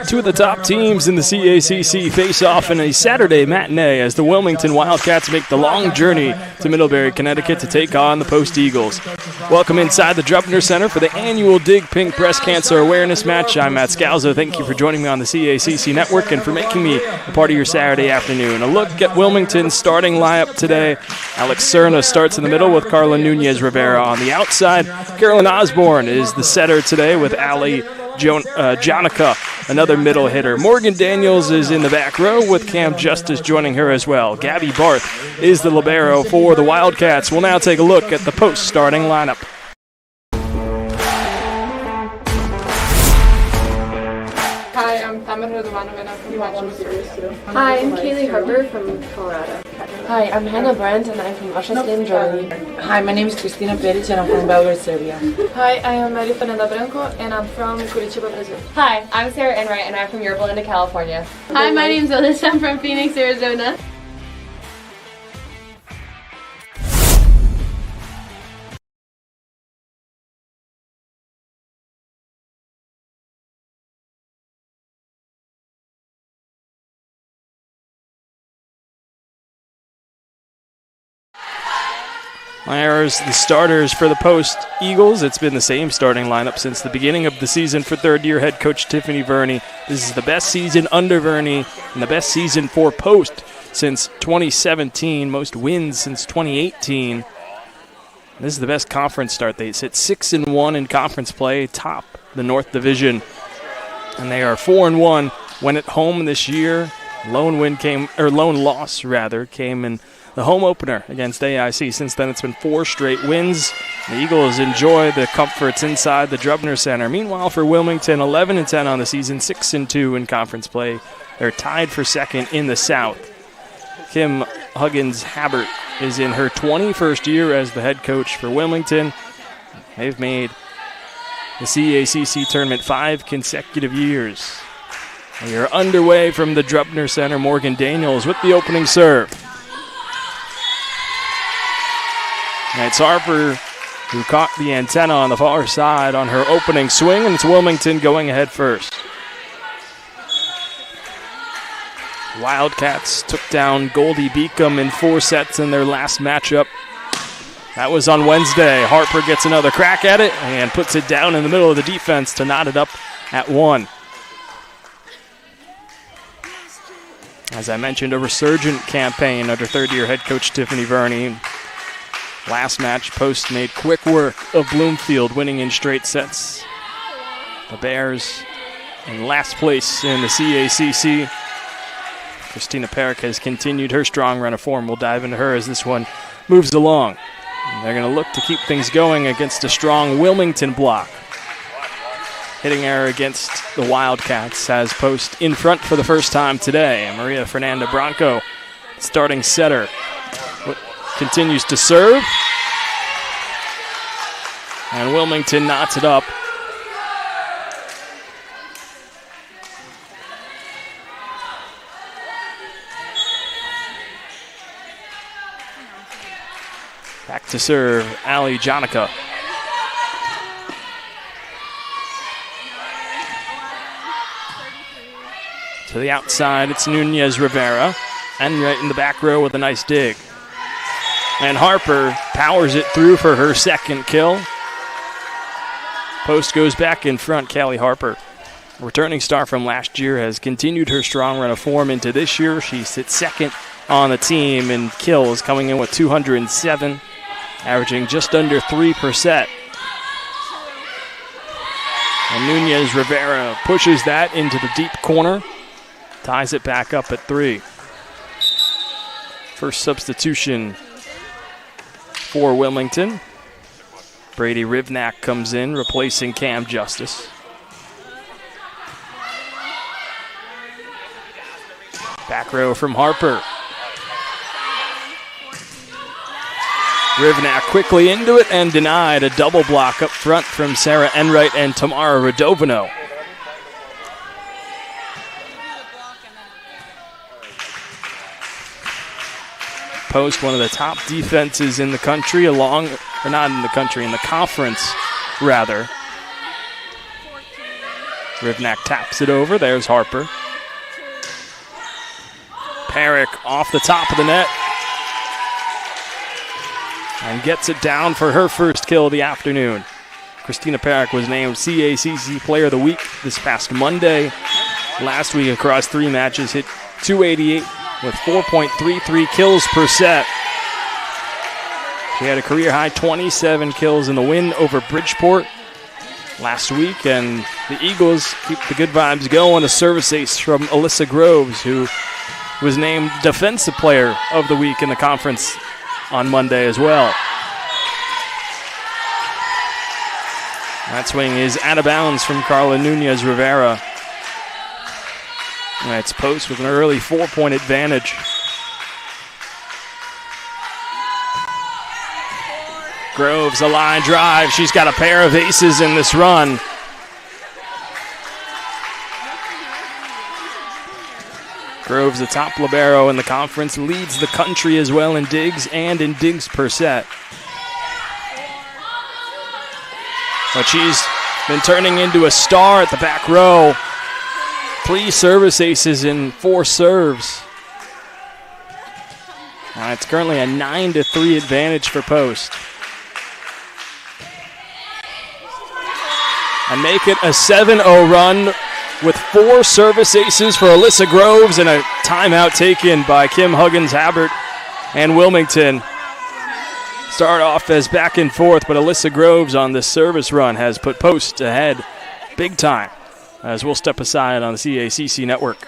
Two of the top teams in the CACC face off in a Saturday matinee as the Wilmington Wildcats make the long journey to Middlebury, Connecticut to take on the Post Eagles. Welcome inside the Drubner Center for the annual Dig Pink Breast Cancer Awareness Match. I'm Matt Scalzo. Thank you for joining me on the CACC Network and for making me a part of your Saturday afternoon. A look at Wilmington's starting lineup today. Alex Cerna starts in the middle with Carla Nunez Rivera on the outside. Carolyn Osborne is the setter today with Ali Jonica, another middle hitter. Morgan Daniels is in the back row with Cam Justice joining her as well. Gabby Barth is the libero for the Wildcats. We'll now take a look at the Post starting lineup. Hi, I'm Tamara Radovanova from Washington. Hi, I'm Kaylee Harper from Colorado. Hi, I'm Hannah Brandt and I'm from Osijek, Germany. Hi, my name is Kristina Peric and I'm from Belgrade, Serbia. Hi, I am Maria Fernanda Branco and I'm from Curitiba, Brazil. Hi, I'm Sarah Enright and I'm from Yorba Linda, California. Hi, my name's Alyssa. I'm from Phoenix, Arizona. There's the starters for the Post Eagles. It's been the same starting lineup since the beginning of the season for third-year head coach Tiffany Verney. This is the best season under Verney and the best season for Post since 2017, most wins since 2018. This is the best conference start. They sit 6-1 in conference play, top the North Division, and they are 4-1 when at home this year. Lone loss came in the home opener against AIC. Since then, it's been 4 straight wins. The Eagles enjoy the comforts inside the Drubner Center. Meanwhile, for Wilmington, 11-10 on the season, 6-2 in conference play. They're tied for second in the South. Kim Huggins-Habert is in her 21st year as the head coach for Wilmington. They've made the CACC tournament 5 consecutive years. We are underway from the Drubner Center. Morgan Daniels with the opening serve. And it's Harper who caught the antenna on the far side on her opening swing, and it's Wilmington going ahead first. Wildcats took down Goldie Beacom in 4 sets in their last matchup. That was on Wednesday. Harper gets another crack at it and puts it down in the middle of the defense to knot it up at 1. As I mentioned, a resurgent campaign under third-year head coach Tiffany Verney. Last match, Post made quick work of Bloomfield, winning in straight sets. The Bears in last place in the CACC. Christina Peric has continued her strong run of form. We'll dive into her as this one moves along. And they're going to look to keep things going against a strong Wilmington block. Hitting error against the Wildcats has Post in front for the first time today. Maria Fernanda Branco, starting setter, continues to serve. And Wilmington knots it up. Back to serve, Ali Jonica. To the outside, it's Nunez Rivera. And right in the back row with a nice dig. And Harper powers it through for her second kill. Post goes back in front. Callie Harper, returning star from last year, has continued her strong run of form into this year. She sits second on the team in kills, coming in with 207, averaging just under 3 per set. And Nunez Rivera pushes that into the deep corner, ties it back up at 3. First substitution for Wilmington. Brady Rivnak comes in, replacing Cam Justice. Back row from Harper. Rivnak quickly into it and denied. A double block up front from Sarah Enright and Tamara Radovino. Post, one of the top defenses in the country, in the conference, rather. Rivnak taps it over. There's Harper. Perrick off the top of the net. And gets it down for her first kill of the afternoon. Christina Perrick was named CACC Player of the Week this past Monday. Last week across 3 matches, hit .288 with 4.33 kills per set. She had a career-high 27 kills in the win over Bridgeport last week, and the Eagles keep the good vibes going. A service ace from Alyssa Groves, who was named Defensive Player of the Week in the conference on Monday as well. That swing is out of bounds from Carla Nunez Rivera. That's Post with an early 4-point advantage. Groves, a line drive. She's got a pair of aces in this run. Groves, the top libero in the conference, leads the country as well in digs and in digs per set. But she's been turning into a star at the back row. 3 service aces in 4 serves. It's currently a 9-3 advantage for Post. And make it a 7-0 run with 4 service aces for Alyssa Groves and a timeout taken by Kim Huggins-Habert and Wilmington. Start off as back and forth, but Alyssa Groves on this service run has put Post ahead big time, as we'll step aside on the CACC network.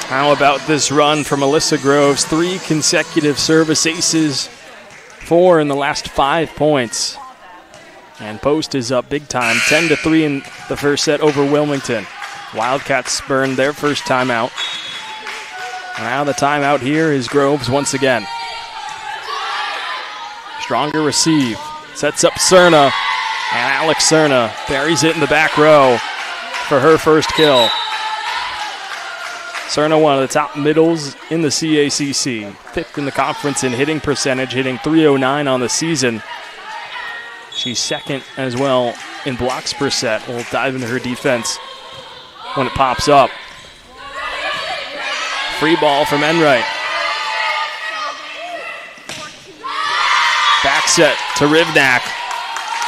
How about this run from Alyssa Groves? 3 consecutive service aces, 4 in the last 5 points. And Post is up big time, 10-3 in the first set over Wilmington. Wildcats burned their first timeout. Now the timeout here is Groves once again. Stronger receive, sets up Cerna, and Alex Cerna buries it in the back row for her first kill. Cerna, one of the top middles in the CACC. 5th in the conference in hitting percentage, hitting .309 on the season. She's 2nd as well in blocks per set. We'll dive into her defense when it pops up. Free ball from Enright. Back set to Rivnak.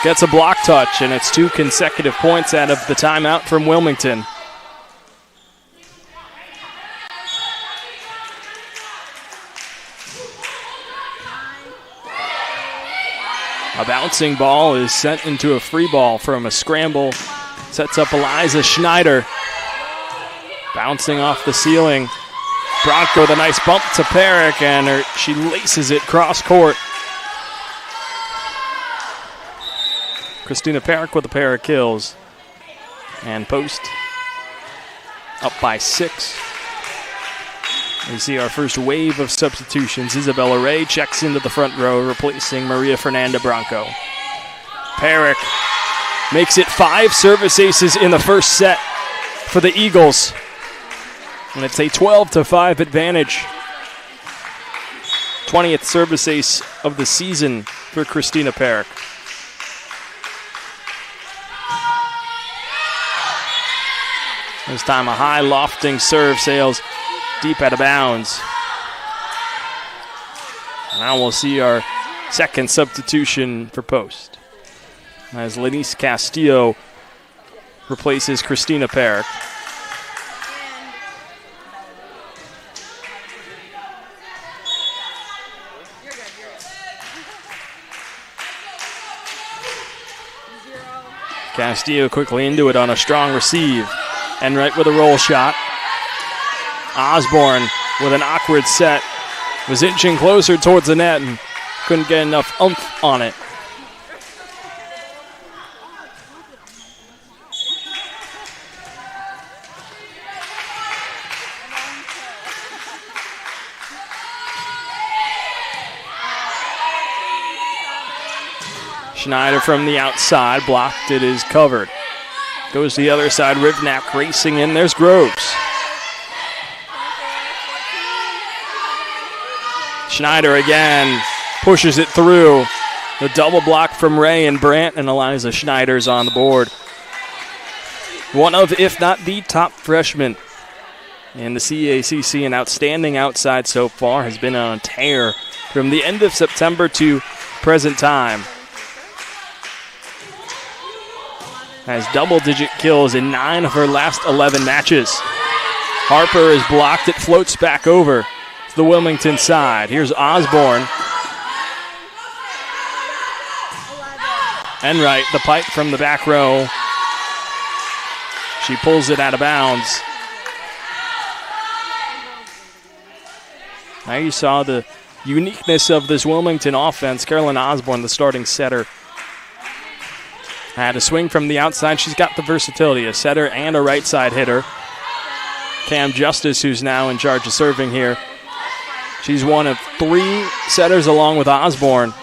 Gets a block touch, and it's 2 consecutive points out of the timeout from Wilmington. A bouncing ball is sent into a free ball from a scramble. Sets up Eliza Schneider. Bouncing off the ceiling. Bronco with a nice bump to Perrick, and she laces it cross court. Christina Perrick with a pair of kills. And Post up by 6. We see our first wave of substitutions. Isabella Ray checks into the front row, replacing Maria Fernanda Bronco. Perrick makes it 5 service aces in the first set for the Eagles. And it's a 12-5 advantage. 20th service ace of the season for Christina Perrick. This time a high lofting serve sails deep out of bounds. Now we'll see our second substitution for Post, as Lenice Castillo replaces Christina Perrick. Castillo quickly into it on a strong receive. Enright with a roll shot. Osborne with an awkward set. Was inching closer towards the net and couldn't get enough oomph on it. Schneider from the outside, blocked, it is covered. Goes to the other side, Rivnak racing in, there's Groves. Schneider again, pushes it through. The double block from Ray and Brandt, and Eliza Schneider's on the board. One of, if not the top freshman in the CACC, an outstanding outside so far, has been on a tear from the end of September to present time. Has double-digit kills in 9 of her last 11 matches. Harper is blocked. It floats back over to the Wilmington side. Here's Osborne. Enright, the pipe from the back row. She pulls it out of bounds. Now you saw the uniqueness of this Wilmington offense. Carolyn Osborne, the starting setter, had a swing from the outside. She's got the versatility, a setter and a right side hitter. Cam Justice, who's now in charge of serving here, she's one of 3 setters along with Osborne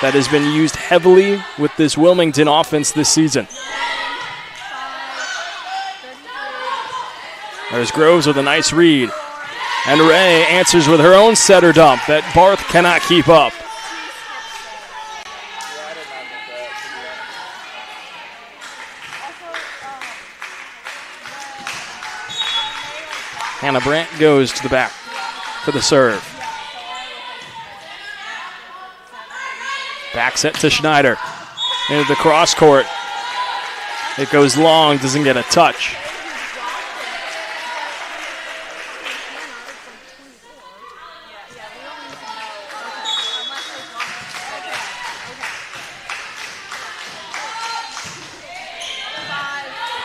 that has been used heavily with this Wilmington offense this season. There's Groves with a nice read. And Ray answers with her own setter dump that Barth cannot keep up. Hannah Brandt goes to the back for the serve. Back set to Schneider. Into the cross court. It goes long, doesn't get a touch.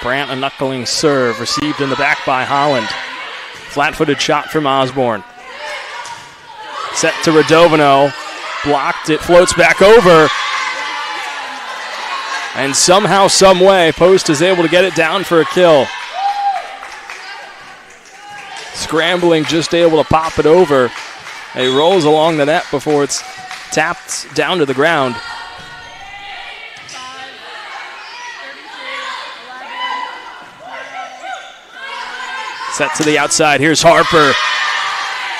Brandt, a knuckling serve, received in the back by Holland. Flat-footed shot from Osborne. Set to Radovino. Blocked, it floats back over. And somehow, some way, Post is able to get it down for a kill. Scrambling, just able to pop it over. It rolls along the net before it's tapped down to the ground. Set to the outside. Here's Harper.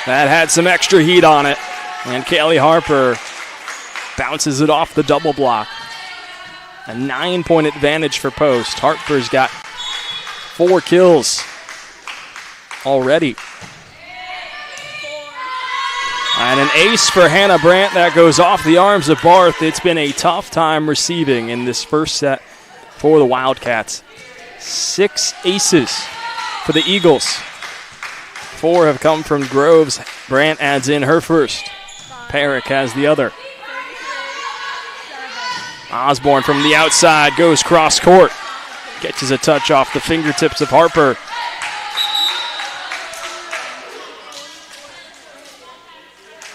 That had some extra heat on it. And Kaylee Harper bounces it off the double block. A 9-point advantage for Post. Harper's got 4 kills already. And an ace for Hannah Brandt that goes off the arms of Barth. It's been a tough time receiving in this first set for the Wildcats. 6 aces for the Eagles. 4 have come from Groves. Brandt adds in her first. Perrick has the other. Osborne from the outside goes cross court. Catches a touch off the fingertips of Harper.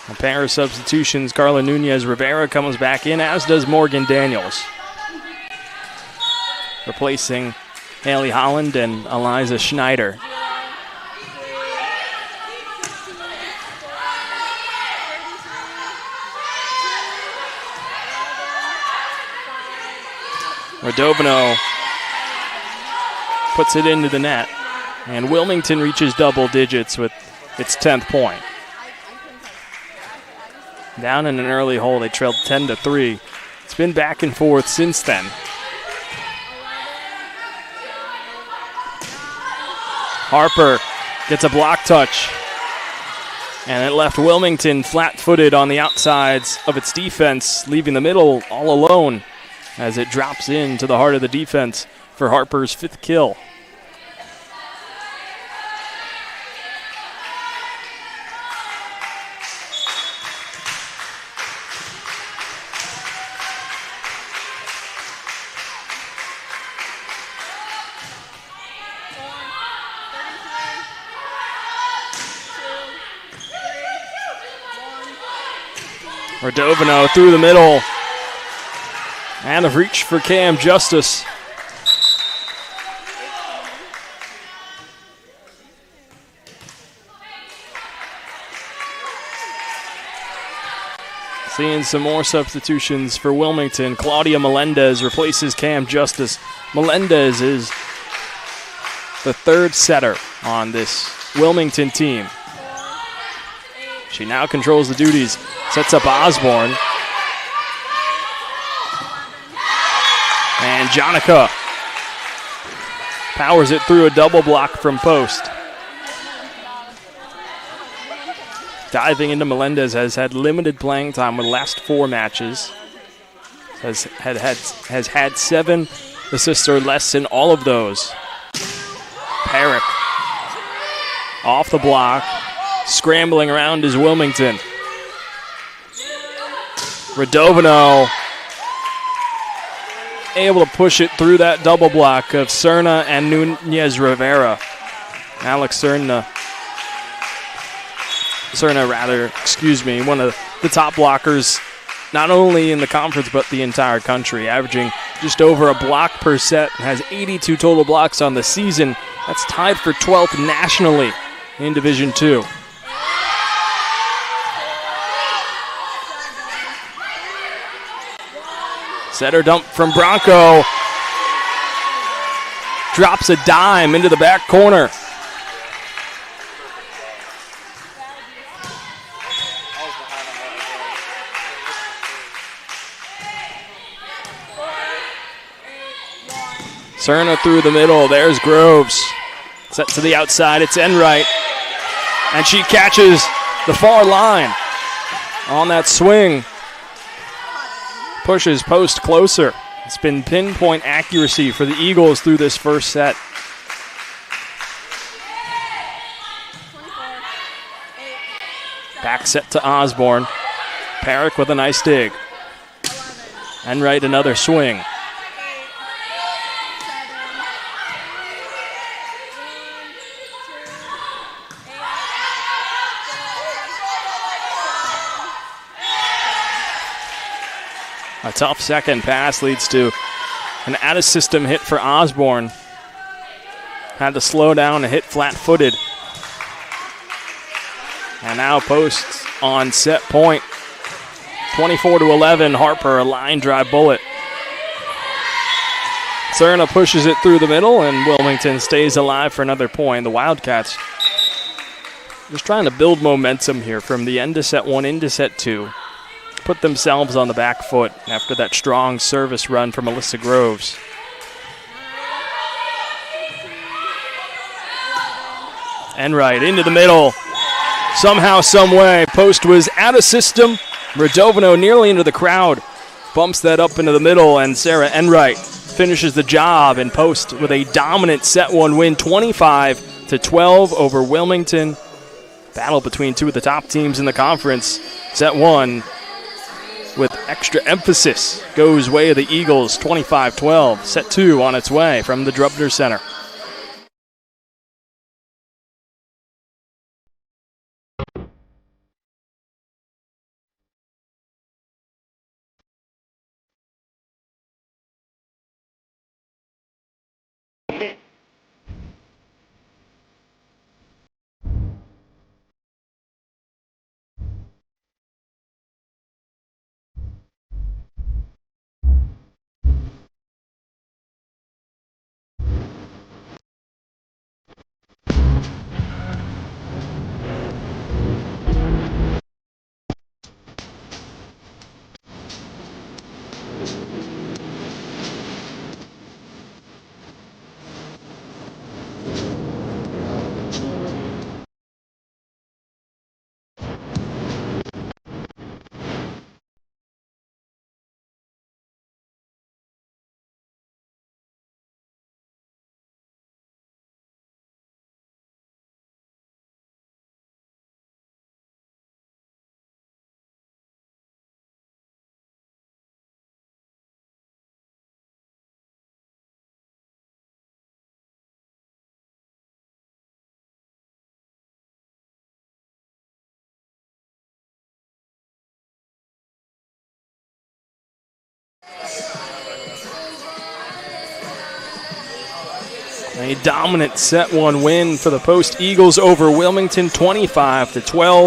A pair of substitutions. Carla Nunez Rivera comes back in, as does Morgan Daniels, replacing Haley Holland and Eliza Schneider. Radovino puts it into the net, and Wilmington reaches double digits with its 10th point. Down in an early hole, they trailed 10-3. It's been back and forth since then. Harper gets a block touch, and it left Wilmington flat-footed on the outsides of its defense, leaving the middle all alone as it drops into the heart of the defense for Harper's 5th kill. Radovino through the middle. And a reach for Cam Justice. Seeing some more substitutions for Wilmington. Claudia Melendez replaces Cam Justice. Melendez is the third setter on this Wilmington team. She now controls the duties. Sets up Osborne. And Jonica powers it through a double block from post. Diving into Melendez has had limited playing time with the last 4 matches. Has had 7 assists or less in all of those. Perrick off the block. Scrambling around is Wilmington. Radovino able to push it through that double block of Cerna and Nunez Rivera. Alex Cerna, one of the top blockers, not only in the conference but the entire country, averaging just over a block per set, has 82 total blocks on the season. That's tied for 12th nationally in Division II. Setter dump from Bronco. Drops a dime into the back corner. Cerna through the middle. There's Groves. Set to the outside. It's Enright. And she catches the far line on that swing. Pushes post closer. It's been pinpoint accuracy for the Eagles through this first set. Back set to Osborne. Perrick with a nice dig. Enright another swing. A tough second pass leads to an out-of-system hit for Osborne. Had to slow down and hit flat-footed. And now posts on set point. 24-11, Harper, a line drive bullet. Cerna pushes it through the middle, and Wilmington stays alive for another point. The Wildcats just trying to build momentum here from the end of set 1 into set 2. Put themselves on the back foot after that strong service run from Melissa Groves. Enright into the middle. Somehow, some way, post was out of system. Radovino nearly into the crowd. Bumps that up into the middle, and Sarah Enright finishes the job in post with a dominant set 1 win, 25-12 over Wilmington. Battle between 2 of the top teams in the conference. Set 1 with extra emphasis goes way of the Eagles, 25-12. Set 2 on its way from the Drubner Center. A dominant set one win for the Post Eagles over Wilmington, 25-12.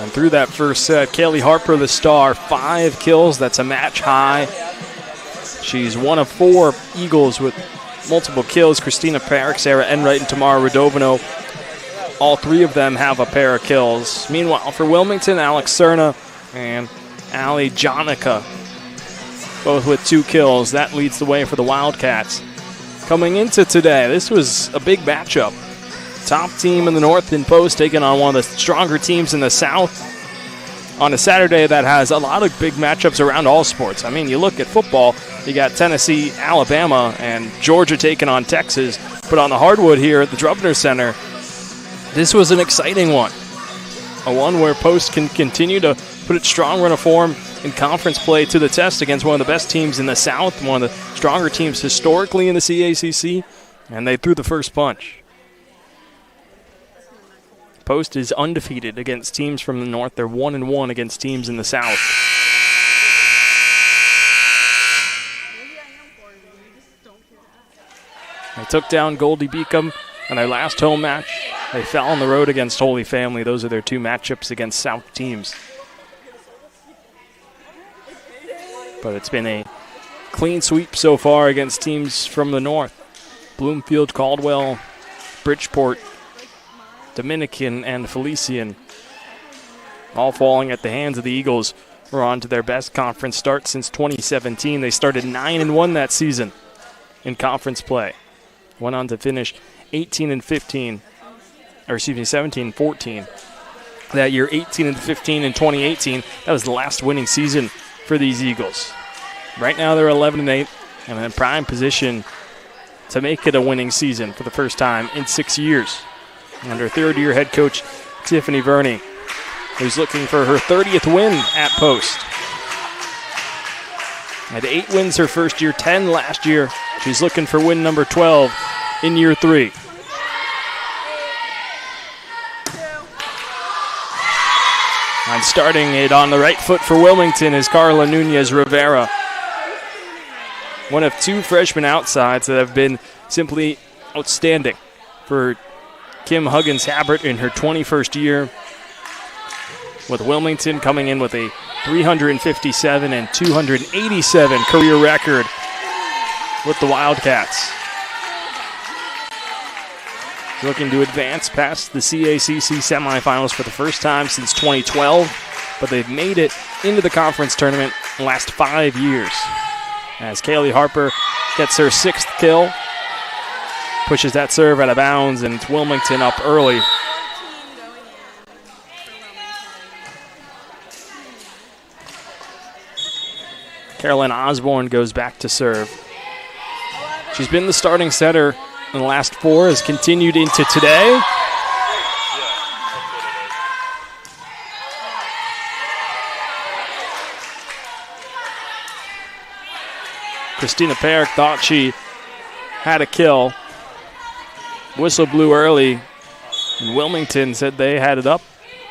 And through that first set, Kaylee Harper, the star, 5 kills. That's a match high. She's one of 4 Eagles with multiple kills. Christina Parrick, Sarah Enright, and Tamara Radovino. All 3 of them have a pair of kills. Meanwhile, for Wilmington, Alex Cerna and Ali Jonica, both with 2 kills. That leads the way for the Wildcats. Coming into today, this was a big matchup. Top team in the North in Post taking on one of the stronger teams in the South on a Saturday that has a lot of big matchups around all sports. I mean, you look at football, you got Tennessee, Alabama, and Georgia taking on Texas. But on the hardwood here at the Drubner Center, this was an exciting one. A one where Post can continue to put its strong run of form in conference play to the test against one of the best teams in the South, one of the stronger teams historically in the CACC, and they threw the first punch. Post is undefeated against teams from the North. They're 1-1 against teams in the South. They took down Goldie Beacom in their last home match. They fell on the road against Holy Family. Those are their 2 matchups against South teams. But it's been a clean sweep so far against teams from the North. Bloomfield, Caldwell, Bridgeport, Dominican, and Felician, all falling at the hands of the Eagles, who are on to their best conference start since 2017. They started 9-1 that season in conference play. Went on to finish 17-14. That year, 18-15 in 2018. That was the last winning season for these Eagles. Right now they're 11-8 and in prime position to make it a winning season for the first time in 6 years. Under third-year head coach Tiffany Verney, who's looking for her 30th win at Post. Had 8 wins her first year, 10 last year. She's looking for win number 12 in year 3. And starting it on the right foot for Wilmington is Carla Nunez Rivera. One of 2 freshman outsides that have been simply outstanding for Kim Huggins-Habert in her 21st year, with Wilmington coming in with a 357 and 287 career record with the Wildcats. Looking to advance past the CACC semifinals for the first time since 2012, but they've made it into the conference tournament in the last 5 years. As Kaylee Harper gets her 6th kill, pushes that serve out of bounds, and it's Wilmington up early. Carolyn Osborne goes back to serve. She's been the starting setter in the last 4, has continued into today. Christina Parrick thought she had a kill. Whistle blew early, and Wilmington said they had it up.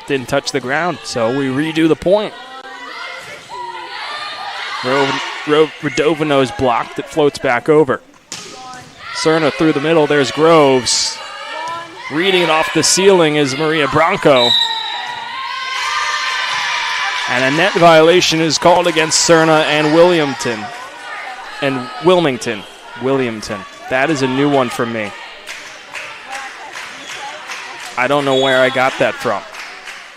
Didn't touch the ground, so we redo the point. Radovino's blocked. It floats back over. Cerna through the middle. There's Groves. Reading it off the ceiling is Maria Bronco. And a net violation is called against Cerna and Wilmington. That is a new one for me. I don't know where I got that from,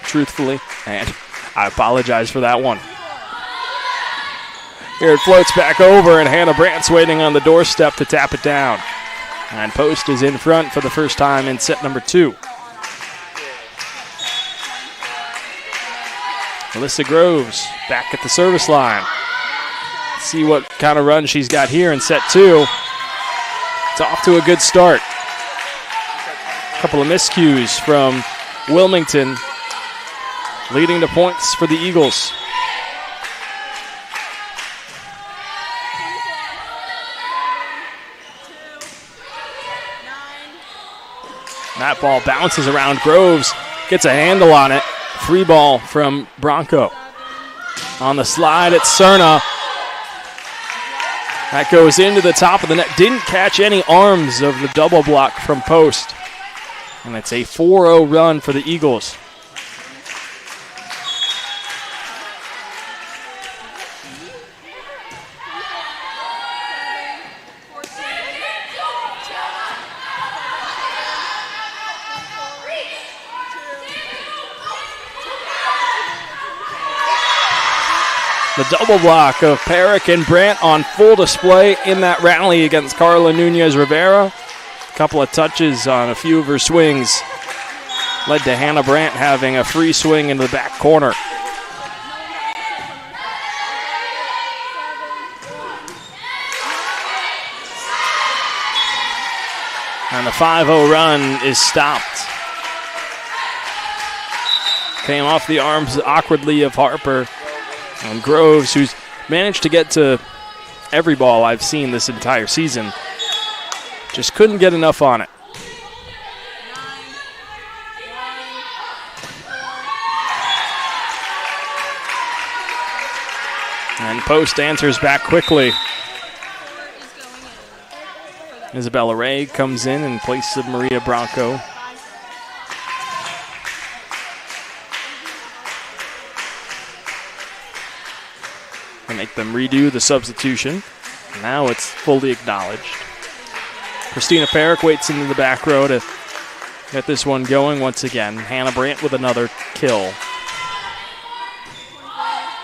truthfully, and I apologize for that one. Here it floats back over, and Hannah Brandt's waiting on the doorstep to tap it down. And Post is in front for the first time in set number 2. Alyssa Groves back at the service line. Let's see what kind of run she's got here in set 2. It's off to a good start. A couple of miscues from Wilmington, leading to points for the Eagles. That ball bounces around. Groves gets a handle on it. Free ball from Bronco. On the slide, it's Cerna. That goes into the top of the net. Didn't catch any arms of the double block from Post. And it's a 4-0 run for the Eagles. The double block of Perrick and Brandt on full display in that rally against Carla Nunez Rivera. A couple of touches on a few of her swings led to Hannah Brandt having a free swing into the back corner. And the 5-0 run is stopped. Came off the arms awkwardly of Harper. And Groves, who's managed to get to every ball I've seen this entire season, just couldn't get enough on it. And Post answers back quickly. Isabella Ray comes in place of Maria Bronco. Make them redo the substitution. Now it's fully acknowledged. Christina Perrick waits into the back row to get this one going once again. Hannah Brandt with another kill.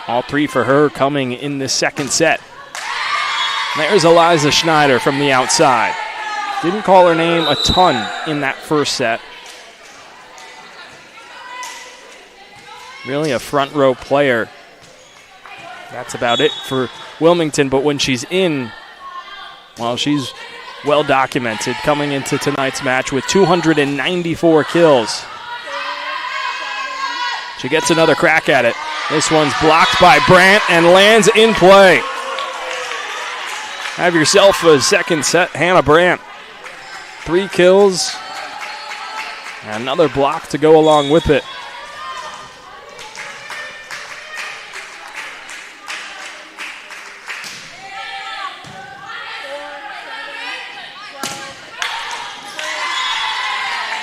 All three for her coming in this second set. There's Eliza Schneider from the outside. Didn't call her name a ton in that first set. Really a front row player. That's about it for Wilmington, but when she's in, well, she's well documented coming into tonight's match with 294 kills. She gets another crack at it. This one's blocked by Brandt and lands in play. Have yourself a second set, Hannah Brandt. 3 kills, and another block to go along with it.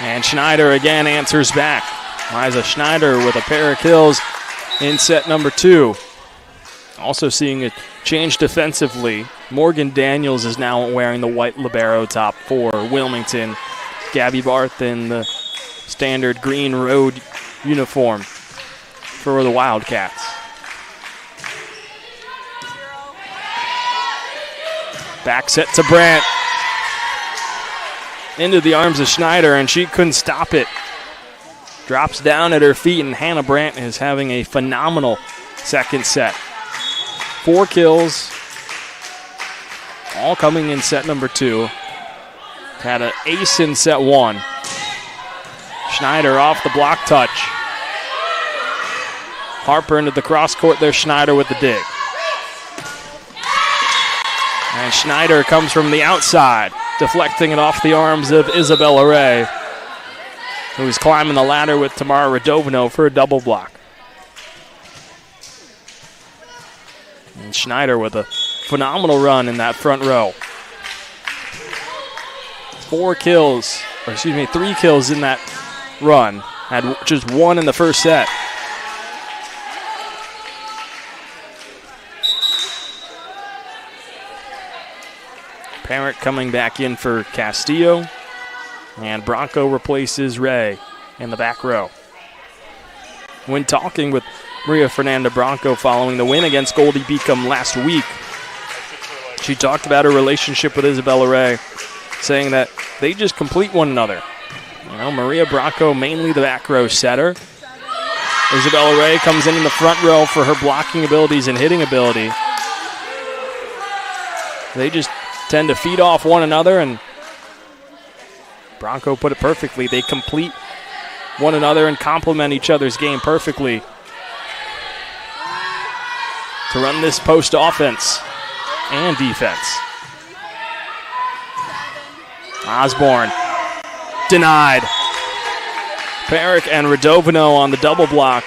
And Schneider again answers back. Liza Schneider with a pair of kills in set number 2. Also seeing a change defensively. Morgan Daniels is now wearing the white libero top for Wilmington. Gabby Barth in the standard green road uniform for the Wildcats. Back set to Brandt. Into the arms of Schneider, and she couldn't stop it. Drops down at her feet, and Hannah Brandt is having a phenomenal second set. 4 kills, all coming in set number 2. Had an ace in set 1. Schneider off the block touch. Harper into the cross court. There's Schneider with the dig. And Schneider comes from the outside, deflecting it off the arms of Isabella Ray, who's climbing the ladder with Tamara Radovino for a double block. And Schneider with a phenomenal run in that front row. 3 kills in that run. Had just 1 in the first set. Parent coming back in for Castillo. And Bronco replaces Ray in the back row. When talking with Maria Fernanda Bronco following the win against Goldie Beacom last week, she talked about her relationship with Isabella Ray, saying that they just complete one another. You know, Maria Bronco mainly the back row setter. Isabella Ray comes in the front row for her blocking abilities and hitting ability. They just tend to feed off one another, and Bronco put it perfectly. They complete one another and complement each other's game perfectly to run this post offense and defense. Osborne denied. Perrick and Radovino on the double block.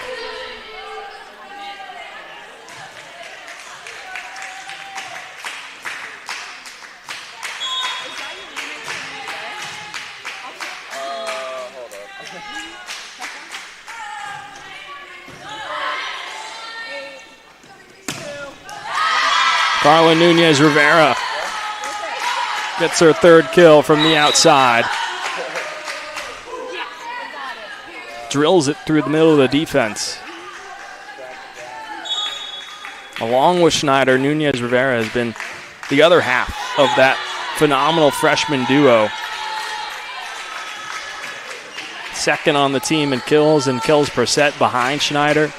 Carla Nunez Rivera gets her third kill from the outside. Drills it through the middle of the defense. Along with Schneider, Nunez Rivera has been the other half of that phenomenal freshman duo. Second on the team in kills and kills per set behind Schneider.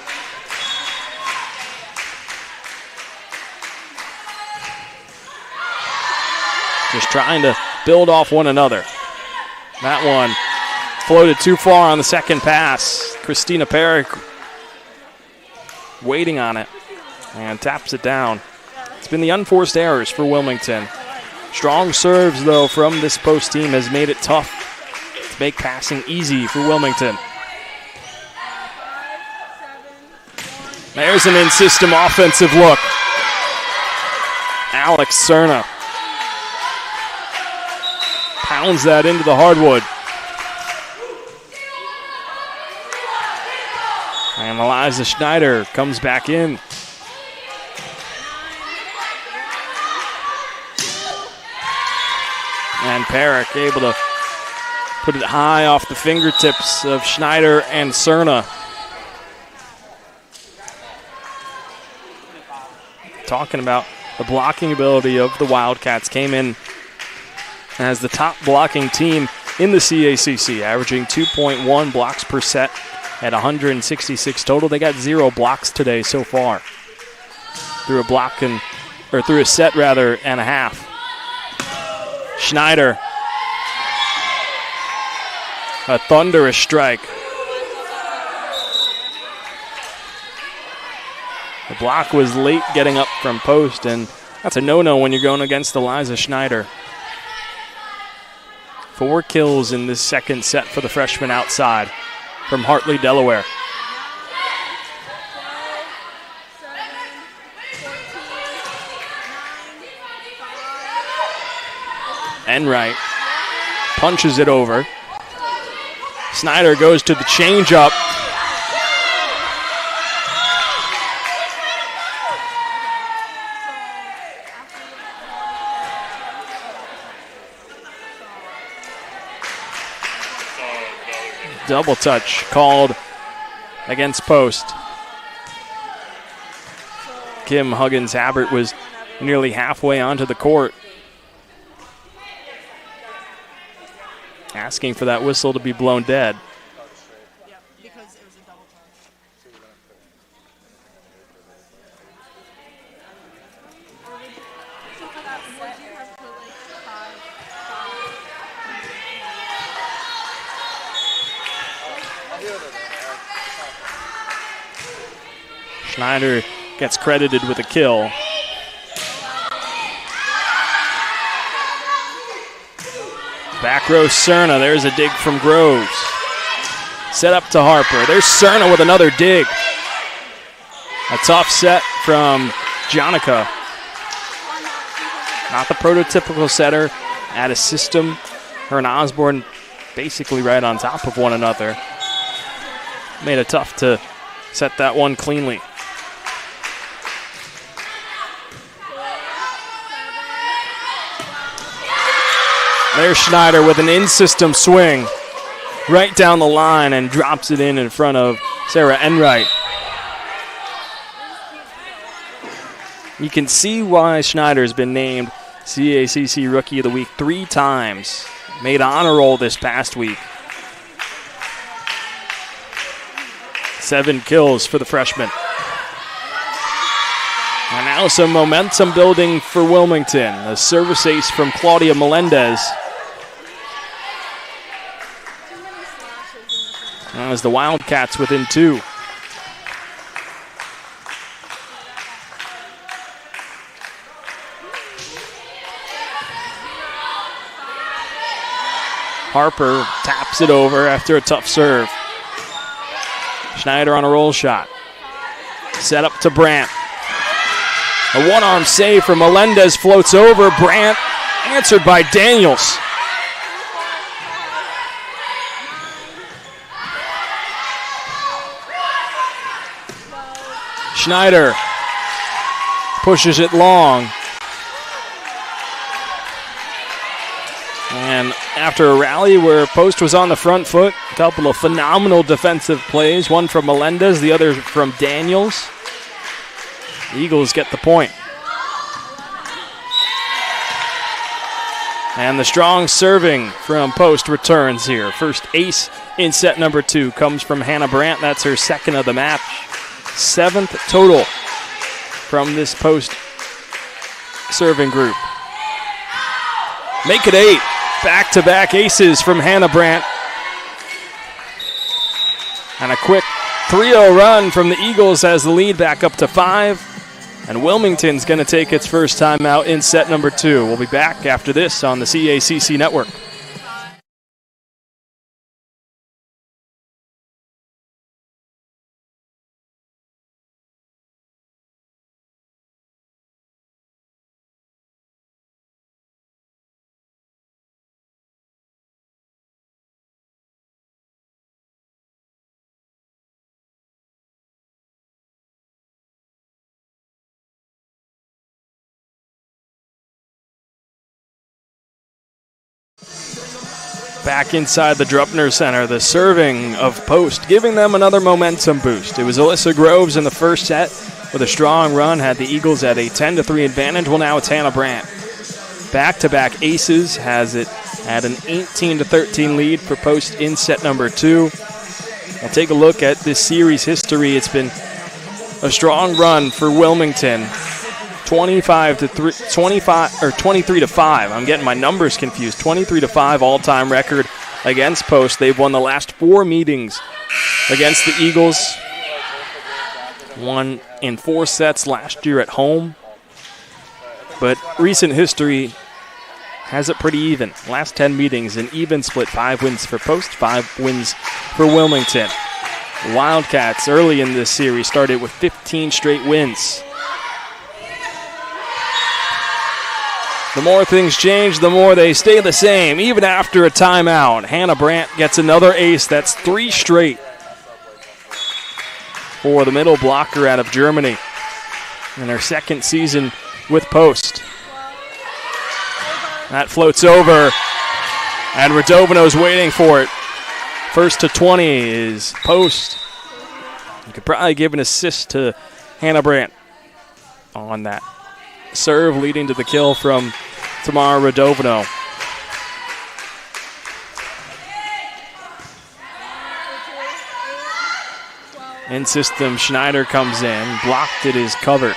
Just trying to build off one another. That one floated too far on the second pass. Christina Perrick waiting on it and taps it down. It's been the unforced errors for Wilmington. Strong serves, though, from this post team has made it tough to make passing easy for Wilmington. There's an in-system offensive look. Alex Cerna pounds that into the hardwood. And Eliza Schneider comes back in. And Perrick able to put it high off the fingertips of Schneider and Cerna. Talking about the blocking ability of the Wildcats, came in as the top blocking team in the CACC, averaging 2.1 blocks per set at 166 total. They got 0 blocks today so far through a set and a half. Schneider, a thunderous strike. The block was late getting up from post, and that's a no-no when you're going against Eliza Schneider. 4 kills in this second set for the freshman outside from Hartley, Delaware. Enright punches it over. Snyder goes to the changeup. Double touch called against post. Kim Huggins-Habert was nearly halfway onto the court, asking for that whistle to be blown dead. Schneider gets credited with a kill. Back row Cerna, there's a dig from Groves. Set up to Harper. There's Cerna with another dig. A tough set from Jonica. Not the prototypical setter at a system. Her and Osborne basically right on top of one another. Made it tough to set that one cleanly. There's Schneider with an in-system swing right down the line and drops it in front of Sarah Enright. You can see why Schneider's been named CACC Rookie of the Week 3 times. Made honor roll this past week. 7 kills for the freshman. And now some momentum building for Wilmington. A service ace from Claudia Melendez. As the Wildcats within 2. Harper taps it over after a tough serve. Schneider on a roll shot. Set up to Brandt. A one-arm save from Melendez floats over. Brandt answered by Daniels. Schneider pushes it long. after a rally where Post was on the front foot. A couple of phenomenal defensive plays, one from Melendez, the other from Daniels. The Eagles get the point. And the strong serving from Post returns here. First ace in set number 2 comes from Hannah Brandt. That's her second of the match. 7th total from this Post serving group. Make it 8. Back-to-back aces from Hannah Brandt. And a quick 3-0 run from the Eagles has the lead back up to 5. And Wilmington's going to take its first time out in set number 2. We'll be back after this on the CACC Network. Back inside the Druppner Center, the serving of Post, giving them another momentum boost. It was Alyssa Groves in the first set with a strong run, had the Eagles at a 10-3 advantage. Well, now it's Hannah Brandt. Back-to-back aces has it at an 18-13 lead for Post in set number 2. We'll take a look at this series history. It's been a strong run for Wilmington. 23-5. I'm getting my numbers confused. 23-5 all-time record against Post. They've won the last 4 meetings against the Eagles. Won in 4 sets last year at home. But recent history has it pretty even. Last 10 meetings, an even split. 5 wins for Post, 5 wins for Wilmington. The Wildcats early in this series started with 15 straight wins. The more things change, the more they stay the same. Even after a timeout, Hannah Brandt gets another ace. That's 3 straight for the middle blocker out of Germany in her second season with Post. That floats over, and Radovano's waiting for it. First to 20 is Post. You could probably give an assist to Hannah Brandt on that serve, leading to the kill from Tamara Radovano. In system, Schneider comes in. Blocked, it is covered.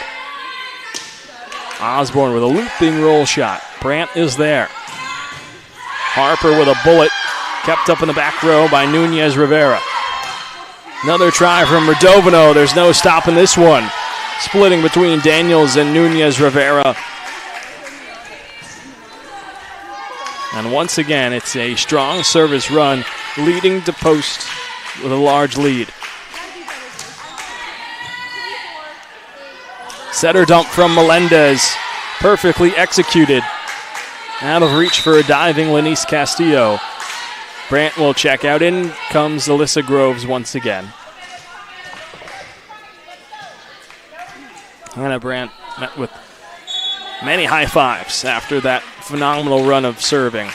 Osborne with a looping roll shot. Brandt is there. Harper with a bullet. Kept up in the back row by Nunez Rivera. Another try from Radovano. There's no stopping this one. Splitting between Daniels and Nunez Rivera. And once again, it's a strong service run leading to Post with a large lead. Setter dump from Melendez. Perfectly executed. Out of reach for a diving Lanice Castillo. Brandt will check out. In comes Alyssa Groves once again. Hannah Brandt met with many high fives after that phenomenal run of serving.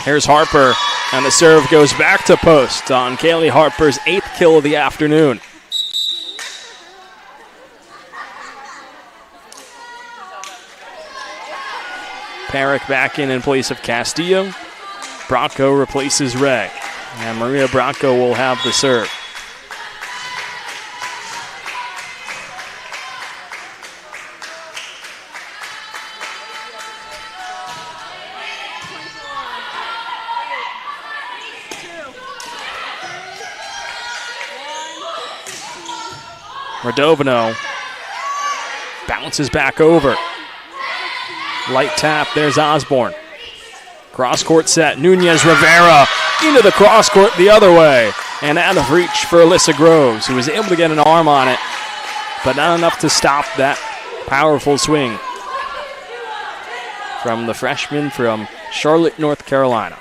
Here's Harper, and the serve goes back to Post on Kaylee Harper's 8th kill of the afternoon. Parrick back in place of Castillo. Bronco replaces Ray. And Maria Bronco will have the serve. Radovano bounces back over. Light tap, there's Osborne. Cross-court set, Nunez Rivera into the cross-court the other way. And out of reach for Alyssa Groves, who was able to get an arm on it, but not enough to stop that powerful swing from the freshman from Charlotte, North Carolina.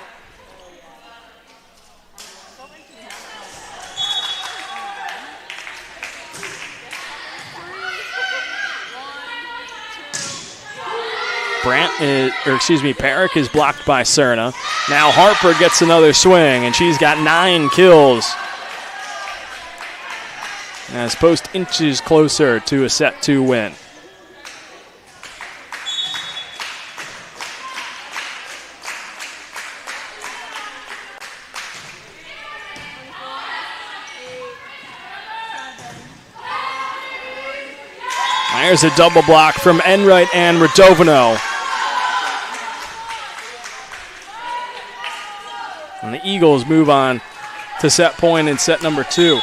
Parrick is blocked by Cerna. Now Harper gets another swing, and she's got 9 kills. As Post inches closer to a set 2 win. There's a double block from Enright and Radovino. And the Eagles move on to set point in set number 2.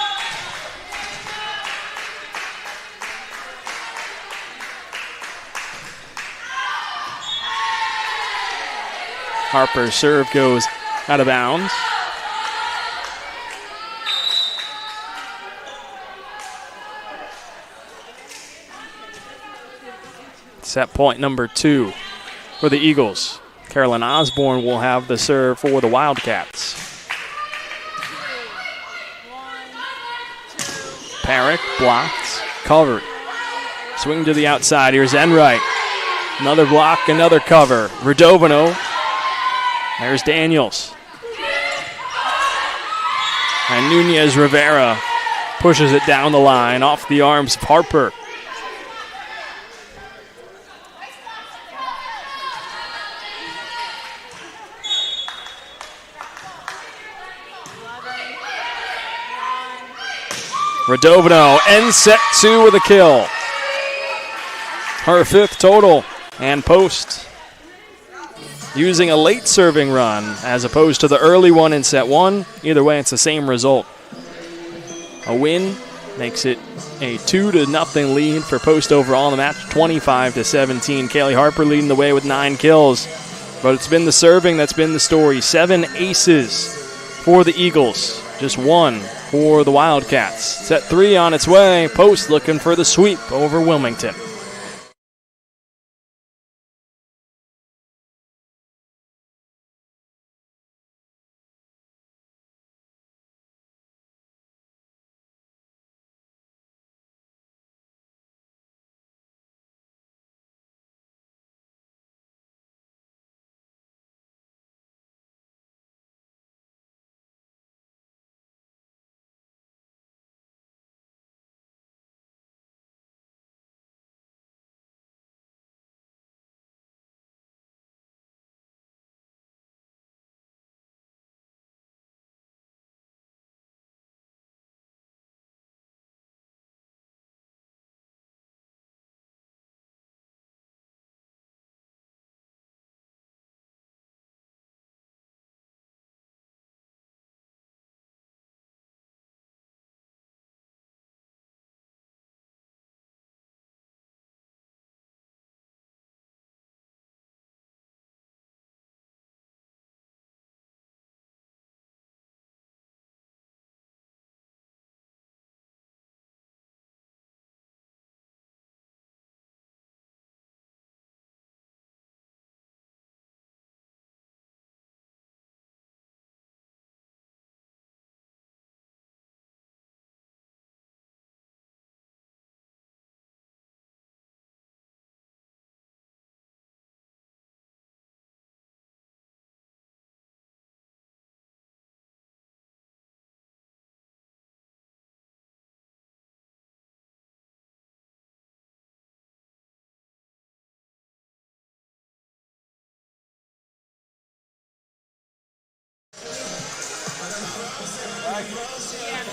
Harper's serve goes out of bounds. Set point number 2 for the Eagles. Carolyn Osborne will have the serve for the Wildcats. Parrick blocks, covered. Swing to the outside. Here's Enright. Another block, another cover. Radovino. There's Daniels. And Nunez Rivera pushes it down the line off the arms of Harper. Radovino ends set 2 with a kill. Her 5th total, and Post using a late serving run as opposed to the early one in set 1. Either way, it's the same result. A win makes it a 2-0 lead for Post overall in the match, 25-17. Kaylee Harper leading the way with 9 kills. But it's been the serving that's been the story. 7 aces for the Eagles, just 1 for the Wildcats. Set 3 on its way. Post looking for the sweep over Wilmington.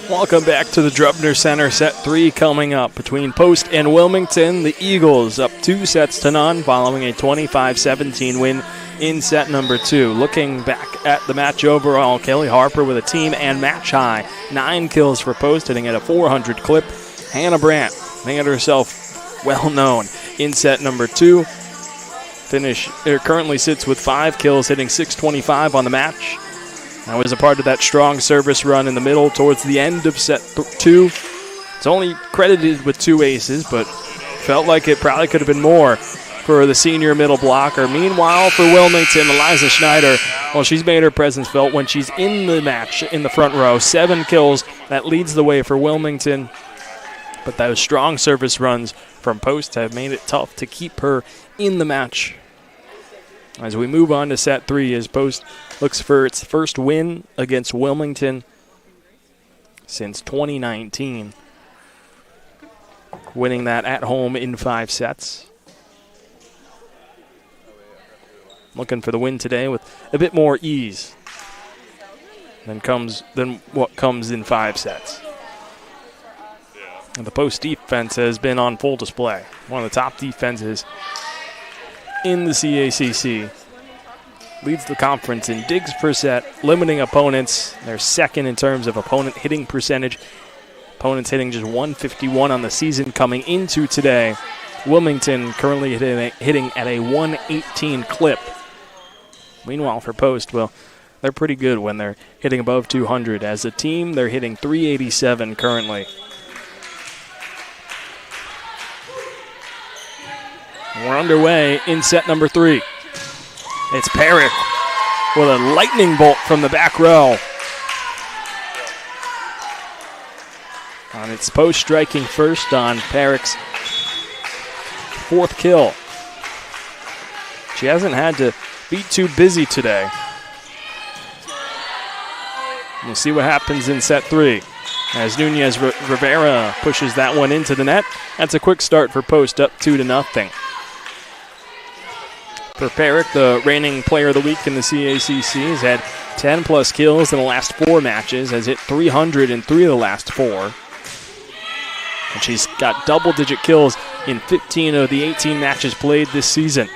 Welcome back to the Drubner Center. Set 3 coming up between Post and Wilmington. The Eagles up 2-0 following a 25-17 win in set number 2. Looking back at the match overall, Kaylee Harper with a team and match high. 9 kills for Post, hitting at a 400 clip. Hannah Brandt made herself well known in set number 2. Currently sits with 5 kills, hitting 625 on the match. That was a part of that strong service run in the middle towards the end of set 2. It's only credited with 2 aces, but felt like it probably could have been more for the senior middle blocker. Meanwhile, for Wilmington, Eliza Schneider, well, she's made her presence felt when she's in the match in the front row. 7 kills, that leads the way for Wilmington. But those strong service runs from Post have made it tough to keep her in the match As we move on to set 3, as Post looks for its first win against Wilmington since 2019. Winning that at home in 5 sets. Looking for the win today with a bit more ease than what comes in 5 sets. And the Post defense has been on full display. One of the top defenses in the CACC. Leads the conference in digs per set, limiting opponents. They're second in terms of opponent hitting percentage. Opponents hitting just 151 on the season coming into today. Wilmington currently hitting at a 118 clip. Meanwhile, for Post, well, they're pretty good when they're hitting above 200. As a team, they're hitting 387 currently. We're underway in set number 3. It's Perrick with a lightning bolt from the back row. And it's Post striking first on Perrick's 4th kill. She hasn't had to be too busy today. We'll see what happens in set 3. As Nunez Rivera pushes that one into the net. That's a quick start for Post, up 2-0. For Perrick, the reigning player of the week in the CACC, has had 10-plus kills in the last 4 matches, has hit 300 in 3 of the last 4. And she's got double-digit kills in 15 of the 18 matches played this season.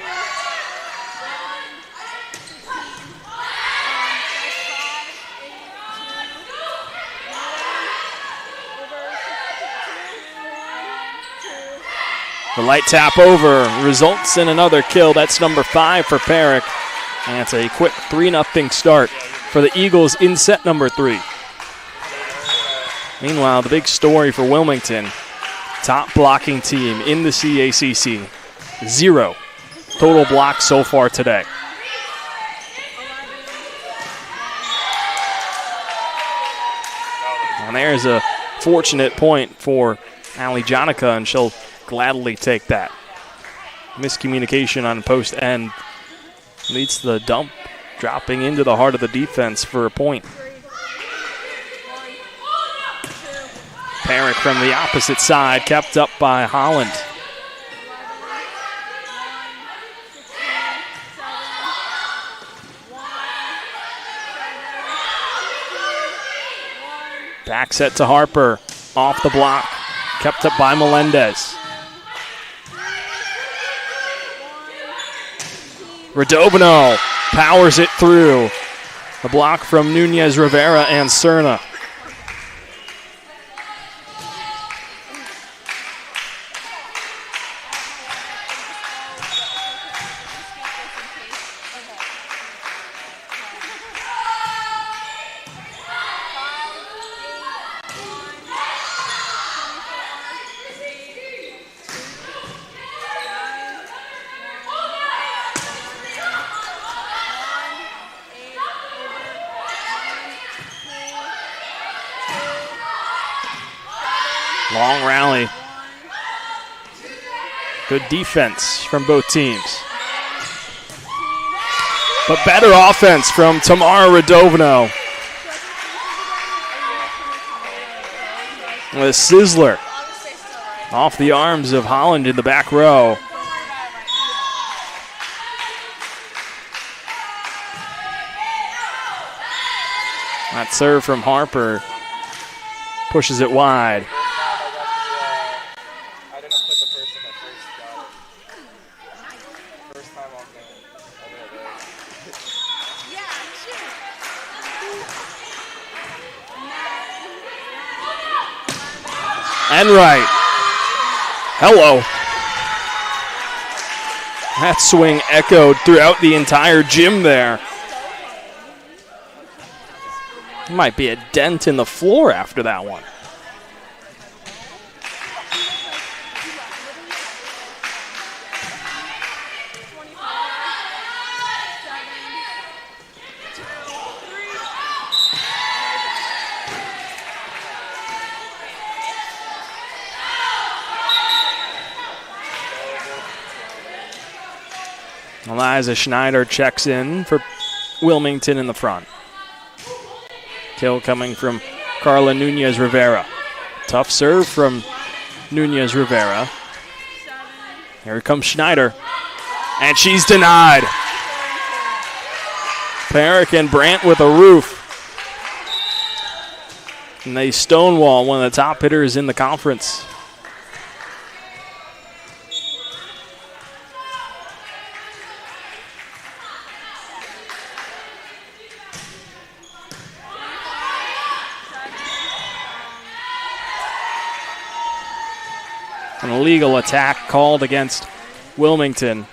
The light tap over results in another kill. That's number 5 for Perrick. And it's a quick 3-0 start for the Eagles in set number 3. Meanwhile, the big story for Wilmington, top blocking team in the CACC. 0 total blocks so far today. And there's a fortunate point for Ali Jonica, and she'll gladly take that. Miscommunication on post end leads to the dump, dropping into the heart of the defense for a point. Perrick from the opposite side, kept up by Holland. Back set to Harper, off the block, kept up by Melendez. Radovino powers it through. The block from Nunez Rivera and Cerna. Long rally. Good defense from both teams. But better offense from Tamara Radovino. With a sizzler off the arms of Holland in the back row. That serve from Harper pushes it wide. Enright. Hello. That swing echoed throughout the entire gym there. Might be a dent in the floor after that one. Eliza Schneider checks in for Wilmington in the front. Kill coming from Carla Nunez Rivera. Tough serve from Nunez Rivera. Here comes Schneider. And she's denied. Perrick and Brandt with a roof. And they stonewall one of the top hitters in the conference. An illegal attack called against Wilmington.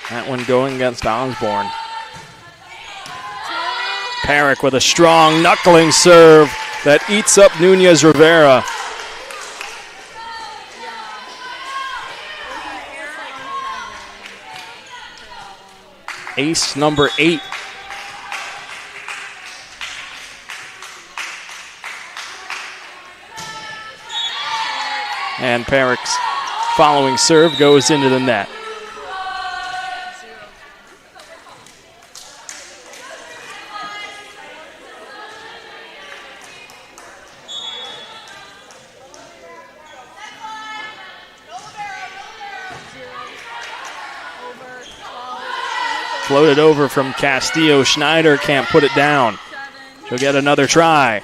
That one going against Osborne. Perrick with a strong knuckling serve that eats up Nunez Rivera. Ace number 8. And Perrick's following serve goes into the net. Floated over from Castillo. Schneider can't put it down. She'll get another try.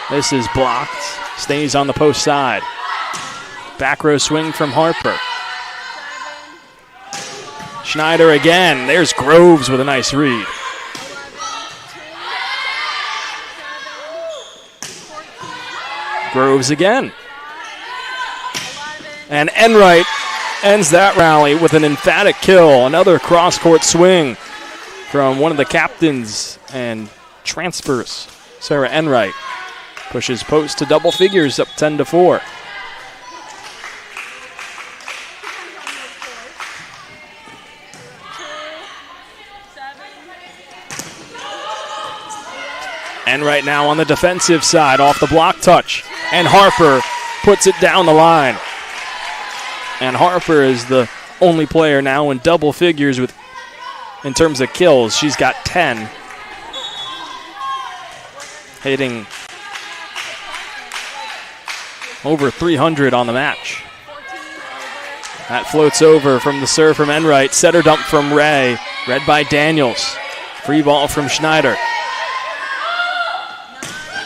This is blocked. Stays on the post side. Back row swing from Harper. Schneider again. There's Groves with a nice read. Groves again. And Enright ends that rally with an emphatic kill. Another cross-court swing from one of the captains and transfers. Sarah Enright pushes post to double figures, up 10-4. Enright now on the defensive side, off the block touch. And Harper puts it down the line. And Harper is the only player now in double figures in terms of kills. She's got 10. Hitting over 300 on the match. That floats over from the serve from Enright. Setter dump from Ray. Read by Daniels. Free ball from Schneider.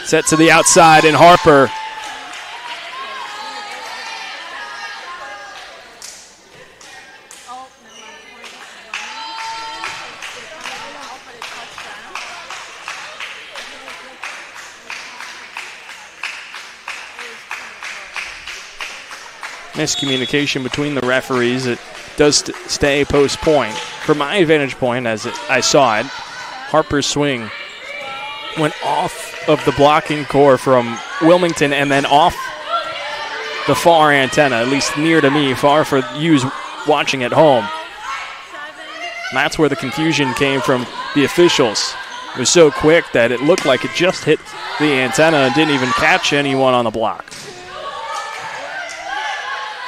Set to the outside, and Harper miscommunication between the referees. It does stay post point. From my vantage point, as I saw it, Harper's swing went off of the blocking core from Wilmington and then off the far antenna, at least near to me, far for you watching at home. And that's where the confusion came from the officials. It was so quick that it looked like it just hit the antenna and didn't even catch anyone on the block.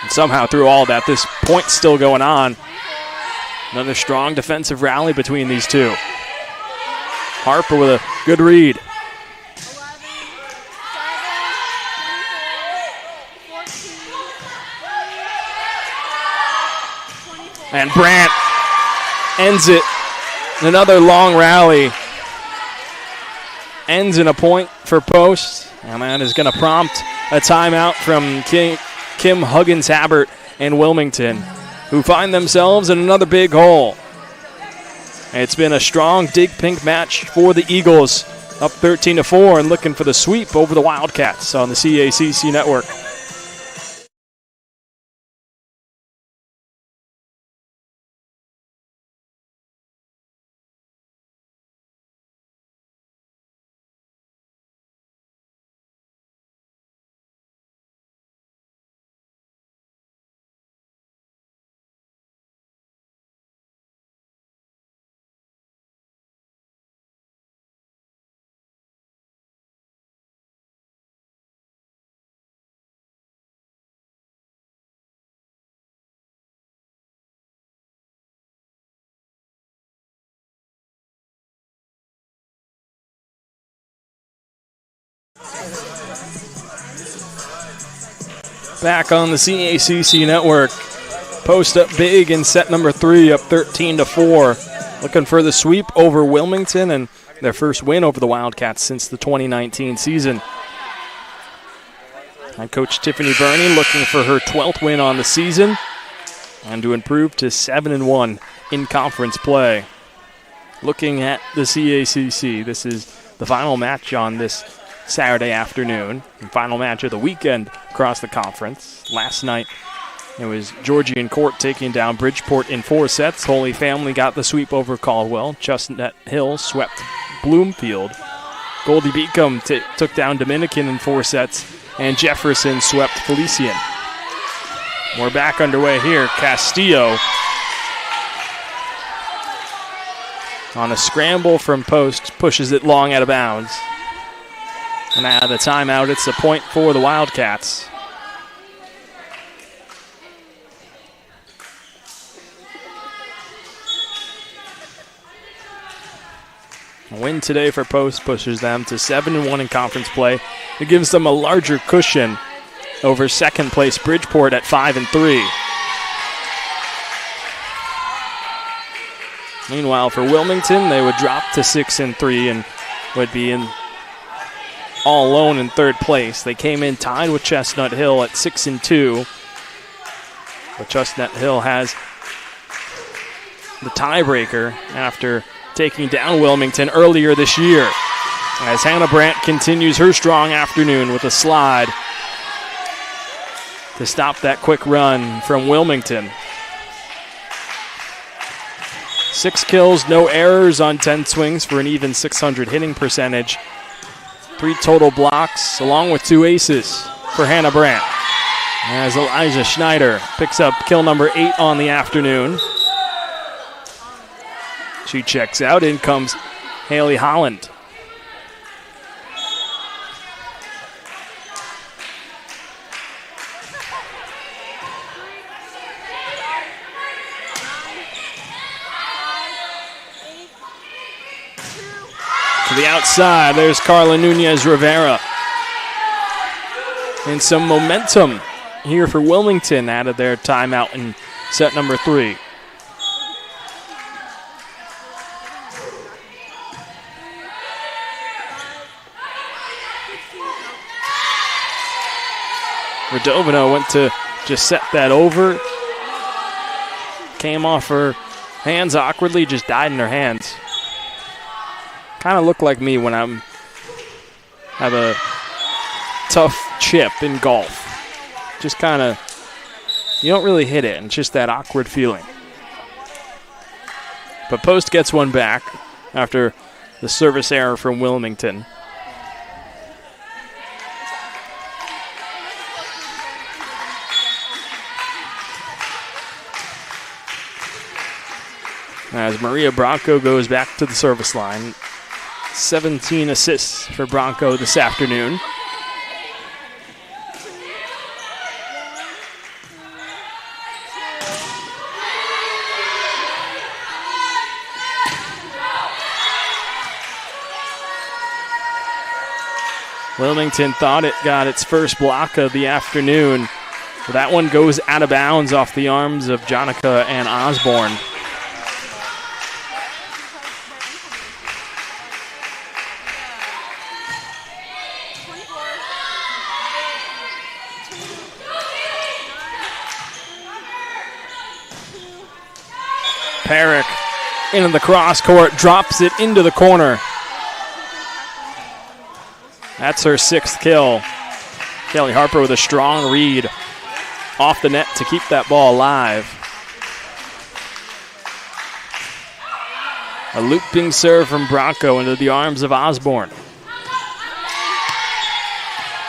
And somehow through all that, this point's still going on. Another strong defensive rally between these two. Harper with a good read. And Brandt ends it. Another long rally. Ends in a point for post. And that is going to prompt a timeout from Kim Huggins-Habert and Wilmington, who find themselves in another big hole. It's been a strong dig pink match for the Eagles, up 13-4 and looking for the sweep over the Wildcats on the CACC network. Back on the CACC network. Post up big in set number 3, up 13-4. Looking for the sweep over Wilmington and their first win over the Wildcats since the 2019 season. And Coach Tiffany Verney looking for her 12th win on the season and to improve to 7-1 in conference play. Looking at the CACC, this is the final match on this Saturday afternoon, and final match of the weekend across the conference. Last night, it was Georgian Court taking down Bridgeport in 4 sets. Holy Family got the sweep over Caldwell. Chestnut Hill swept Bloomfield. Goldie Beacom took down Dominican in 4 sets, and Jefferson swept Felician. We're back underway here. Castillo on a scramble from post, pushes it long out of bounds. And out of the timeout, it's a point for the Wildcats. A win today for Post pushes them to 7-1 in conference play. It gives them a larger cushion over second place Bridgeport at 5-3. Meanwhile, for Wilmington, they would drop to 6-3 and would be in all alone in third place. They came in tied with Chestnut Hill at 6-2. But Chestnut Hill has the tiebreaker after taking down Wilmington earlier this year. As Hannah Brandt continues her strong afternoon with a slide to stop that quick run from Wilmington. 6 kills, no errors on 10 swings for an even .600 hitting percentage. 3 total blocks, along with 2 aces for Hannah Brandt. As Elijah Schneider picks up kill number 8 on the afternoon. She checks out. In comes Haley Holland. To the outside, there's Carla Nunez Rivera. And some momentum here for Wilmington out of their timeout in set number 3. Radovina went to just set that over. Came off her hands awkwardly, just died in her hands. Kind of look like me when I have a tough chip in golf. Just kind of, you don't really hit it, and it's just that awkward feeling. But Post gets one back after the service error from Wilmington. As Maria Bronco goes back to the service line. 17 assists for Bronco this afternoon. Wilmington thought it got its first block of the afternoon. That one goes out of bounds off the arms of Jonica and Osborne. Perrick into the cross court, drops it into the corner. That's her 6th kill. Kelly Harper with a strong read off the net to keep that ball alive. A looping serve from Bronco into the arms of Osborne.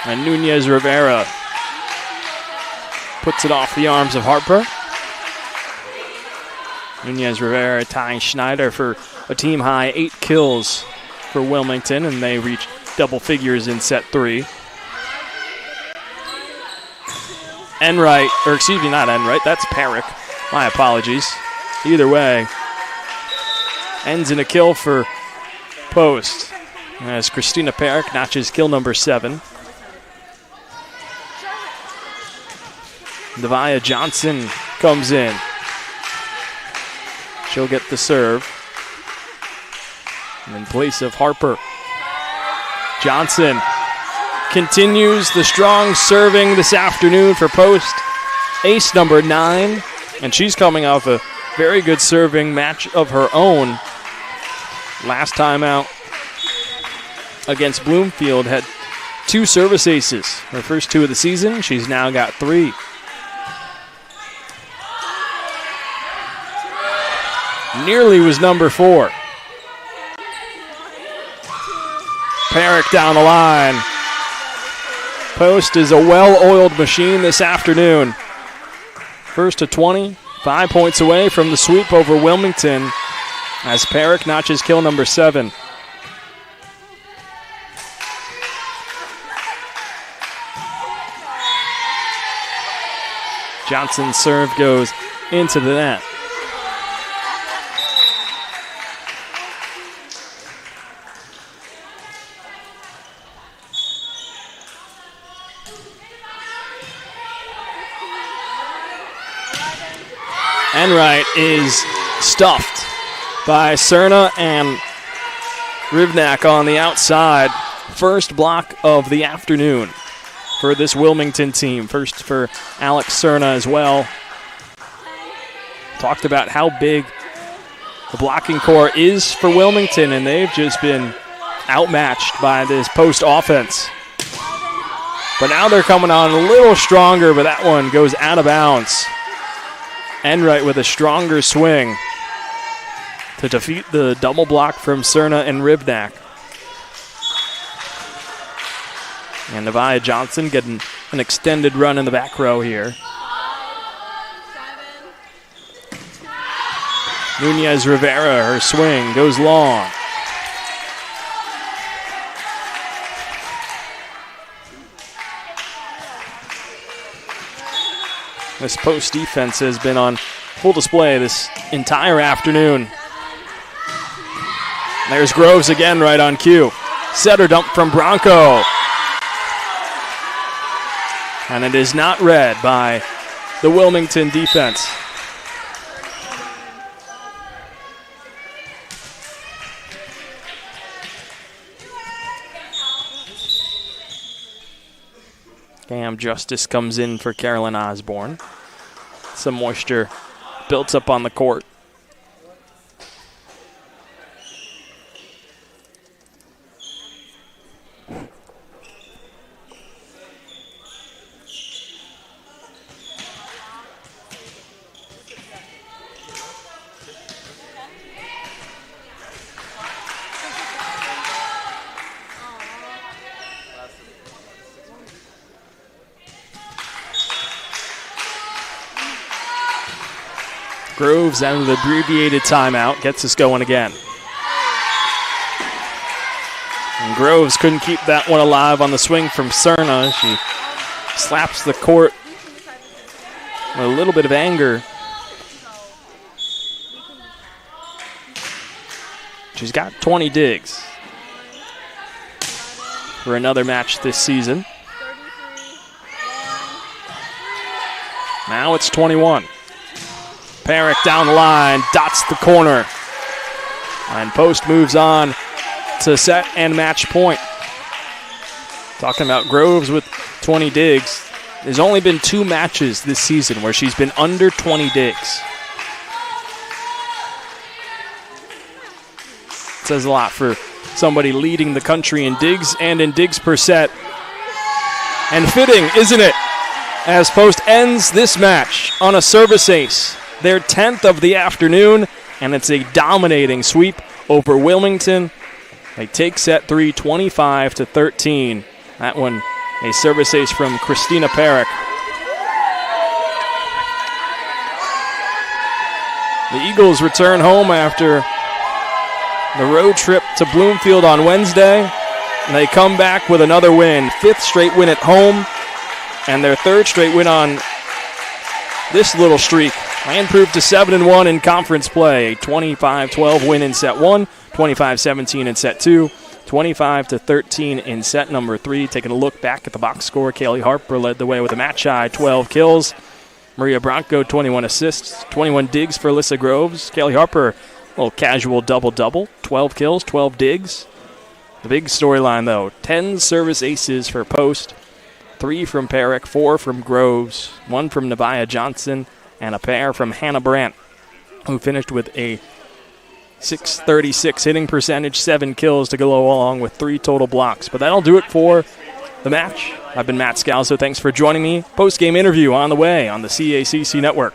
And Nunez Rivera puts it off the arms of Harper. Nunez Rivera tying Schneider for a team-high 8 kills for Wilmington, and they reach double figures in set 3. Enright, or excuse me, not Enright, that's Perrick. My apologies. Either way, ends in a kill for Post as Christina Perrick notches kill number 7. Nevaeh Johnson comes in. She'll get the serve. And in place of Harper, Johnson continues the strong serving this afternoon for Post. Ace number 9, and she's coming off a very good serving match of her own. Last time out against Bloomfield had 2 service aces. Her first 2 of the season, she's now got 3. Nearly was number 4. Perrick down the line. Post is a well-oiled machine this afternoon. First to 20, 5 points away from the sweep over Wilmington as Perrick notches kill number 7. Johnson's serve goes into the net. Enright is stuffed by Cerna and Rivnak on the outside. First block of the afternoon for this Wilmington team. First for Alex Cerna as well. Talked about how big the blocking core is for Wilmington, and they've just been outmatched by this Post offense. But now they're coming on a little stronger, but that one goes out of bounds. Enright with a stronger swing to defeat the double block from Cerna and Rivnak. And Nevaeh Johnson getting an extended run in the back row here. Nunez Rivera, her swing goes long. This Post defense has been on full display this entire afternoon. There's Groves again right on cue. Setter dump from Bronco. And it is not read by the Wilmington defense. Cam Justice comes in for Carolyn Osborne. Some moisture built up on the court. Groves out of the abbreviated timeout gets us going again. And Groves couldn't keep that one alive on the swing from Cerna. She slaps the court with a little bit of anger. She's got 20 digs for another match this season. Now it's 21. Perrick down the line, dots the corner. And Post moves on to set and match point. Talking about Groves with 20 digs. There's only been 2 matches this season where she's been under 20 digs. It says a lot for somebody leading the country in digs and in digs per set. And fitting, isn't it? As Post ends this match on a service ace. Their 10th of the afternoon, and it's a dominating sweep over Wilmington. They take set 3, 25-13. That one, a service ace from Christina Perrick. The Eagles return home after the road trip to Bloomfield on Wednesday. And they come back with another win, 5th straight win at home, and their 3rd straight win on this little streak. And improved to 7-1 in conference play. A 25-12 win in set 1, 25-17 in set 2, 25-13 in set number 3. Taking a look back at the box score, Kaylee Harper led the way with a match high 12 kills. Maria Bronco, 21 assists, 21 digs for Alyssa Groves. Kaylee Harper, a little casual double-double, 12 kills, 12 digs. The big storyline, though, 10 service aces for Post, 3 from Perrick, 4 from Groves, 1 from Nevaeh Johnson, and a pair from Hannah Brandt, who finished with a .636 hitting percentage, 7 kills to go along with 3 total blocks. But that'll do it for the match. I've been Matt Scalzo. Thanks for joining me. Post-game interview on the way on the CACC Network.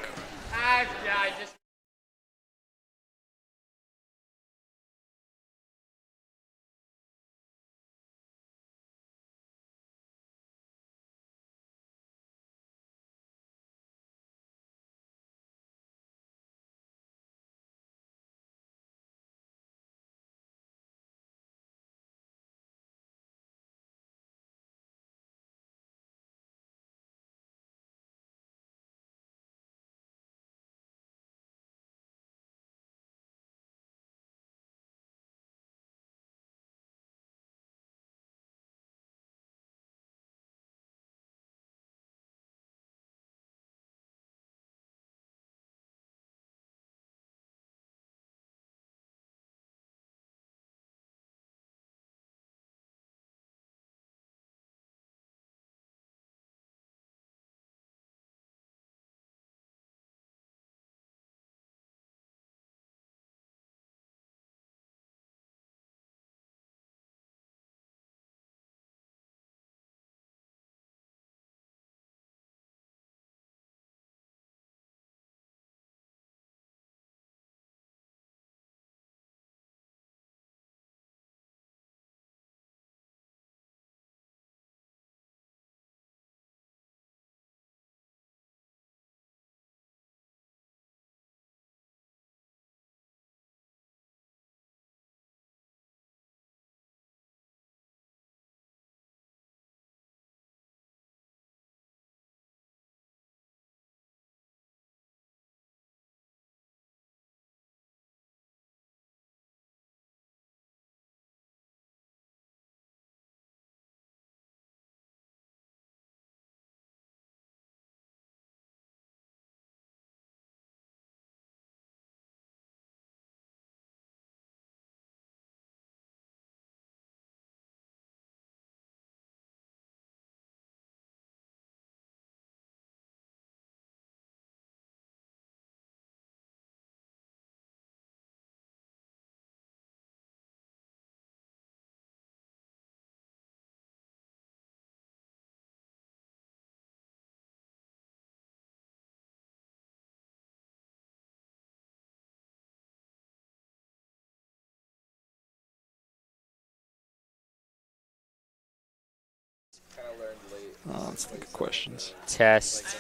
Let's think of questions. Test.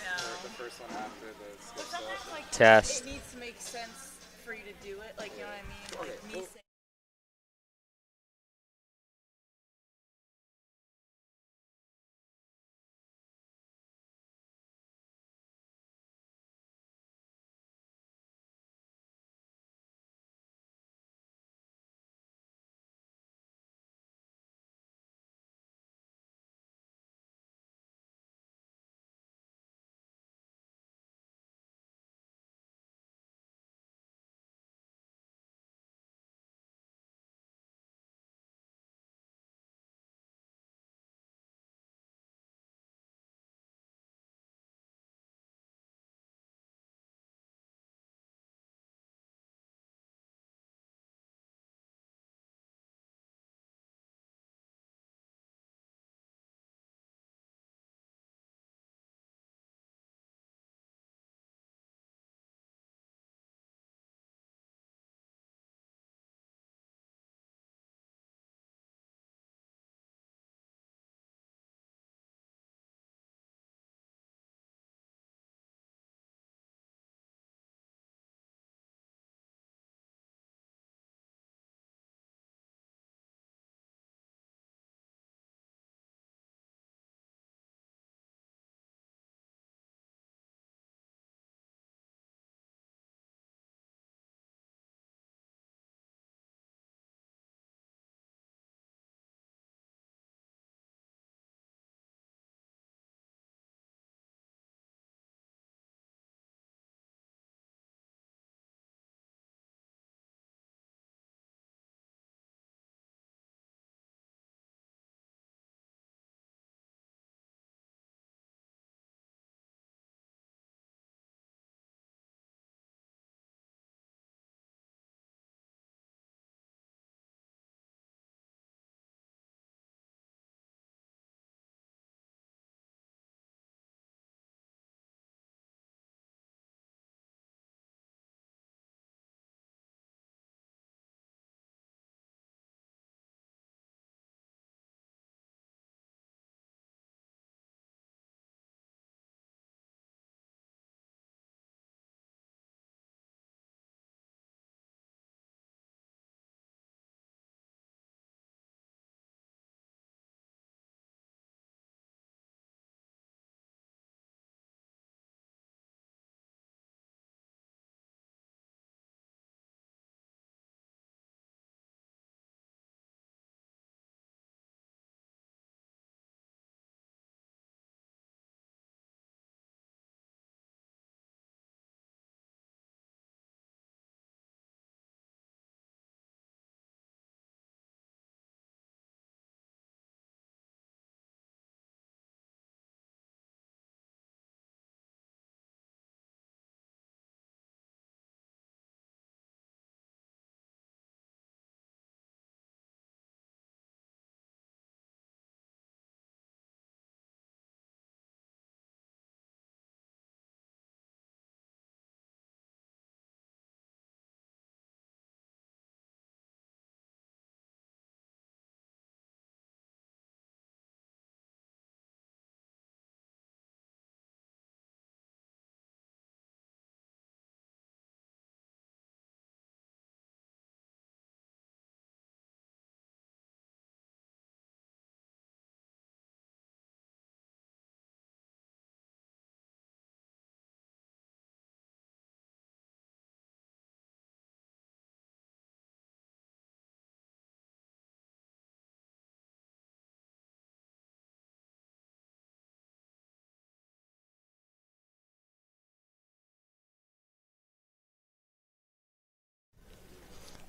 Test. It needs to make sense for you to do it. Like, you know what I mean? Like, me saying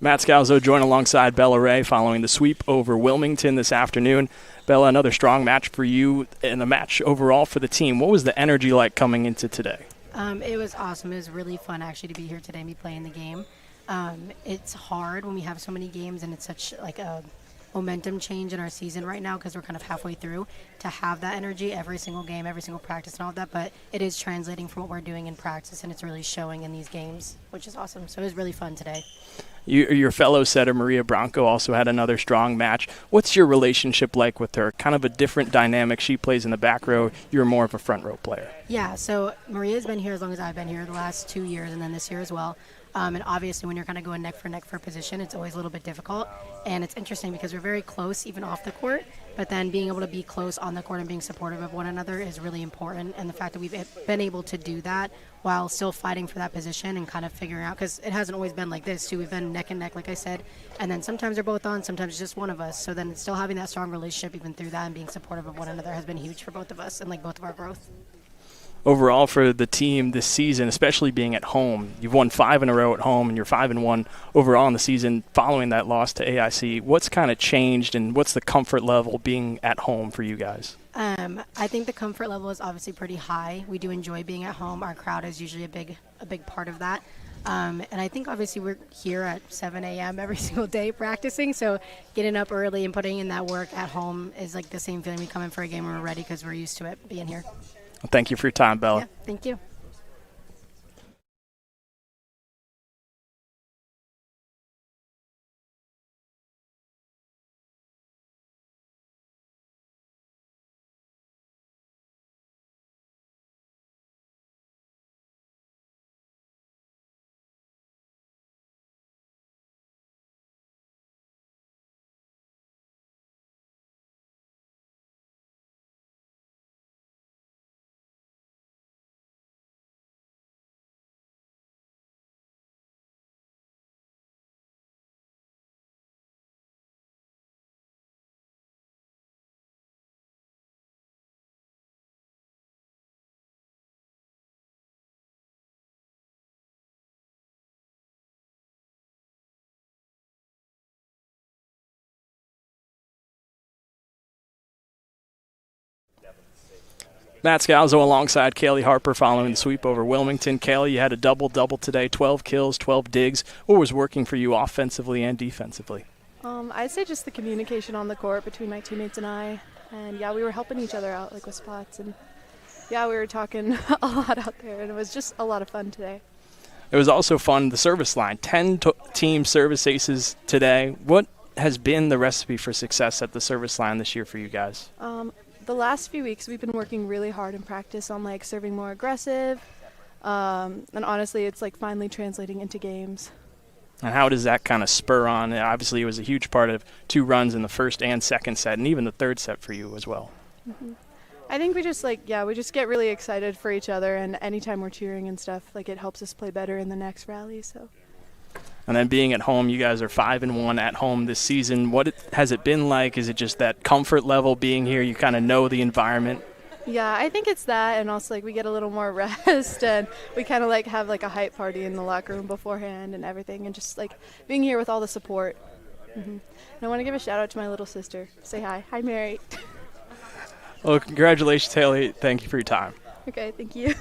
Matt Scalzo joined alongside Bella Ray following the sweep over Wilmington this afternoon. Bella, another strong match for you and a match overall for the team. What was the energy like coming into today? It was awesome. It was really fun actually to be here today and be playing the game. It's hard when we have so many games and it's such like a momentum change in our season right now because we're kind of halfway through to have that energy every single game, every single practice and all of that, but it is translating from what we're doing in practice and it's really showing in these games, which is awesome. So it was really fun today. Your fellow setter, Maria Bronco, also had another strong match. What's your relationship like with her? Kind of a different dynamic. She plays in the back row. You're more of a front row player. Yeah, so Maria's been here as long as I've been here, the last 2 years, and then this year as well. And obviously when you're kind of going neck for position, it's always a little bit difficult. And it's interesting because we're very close even off the court, but then being able to be close on the court and being supportive of one another is really important. And the fact that we've been able to do that while still fighting for that position and kind of figuring out, because it hasn't always been like this too. We've been neck and neck, like I said, and then sometimes they're both on, sometimes it's just one of us. So then still having that strong relationship even through that and being supportive of one another has been huge for both of us and like both of our growth. Overall for the team this season, especially being at home, you've won 5 in a row at home and you're 5-1 overall in the season following that loss to AIC. What's kind of changed and what's the comfort level being at home for you guys? I think the comfort level is obviously pretty high. We do enjoy being at home. Our crowd is usually a big part of that. And I think obviously we're here at 7 a.m. every single day practicing, so getting up early and putting in that work at home is like the same feeling we come in for a game when we're ready because we're used to it being here. Well, thank you for your time, Bella. Yeah, thank you. Matt Scalzo alongside Kaylee Harper following the sweep over Wilmington. Kaylee, you had a double-double today, 12 kills, 12 digs. What was working for you offensively and defensively? I'd say just the communication on the court between my teammates and I. And, yeah, we were helping each other out, like, with spots. And, yeah, we were talking a lot out there, and it was just a lot of fun today. It was also fun, the service line. 10 team service aces today. What has been the recipe for success at the service line this year for you guys? The last few weeks we've been working really hard in practice on like serving more aggressive, and honestly it's like finally translating into games. And how does that kind of spur on? Obviously it was a huge part of 2 runs in the first and second set and even the third set for you as well. Mm-hmm. I think we just we just get really excited for each other, and anytime we're cheering and stuff, like it helps us play better in the next rally. So. And then being at home, you guys are 5-1 at home this season. What has it been like? Is it just that comfort level being here? You kind of know the environment? Yeah, I think it's that, and also like we get a little more rest, and we kind of like have like a hype party in the locker room beforehand and everything, and just like being here with all the support. Mm-hmm. And I want to give a shout out to my little sister. Say hi. Hi, Mary. Well, congratulations, Haley. Thank you for your time. Okay, thank you.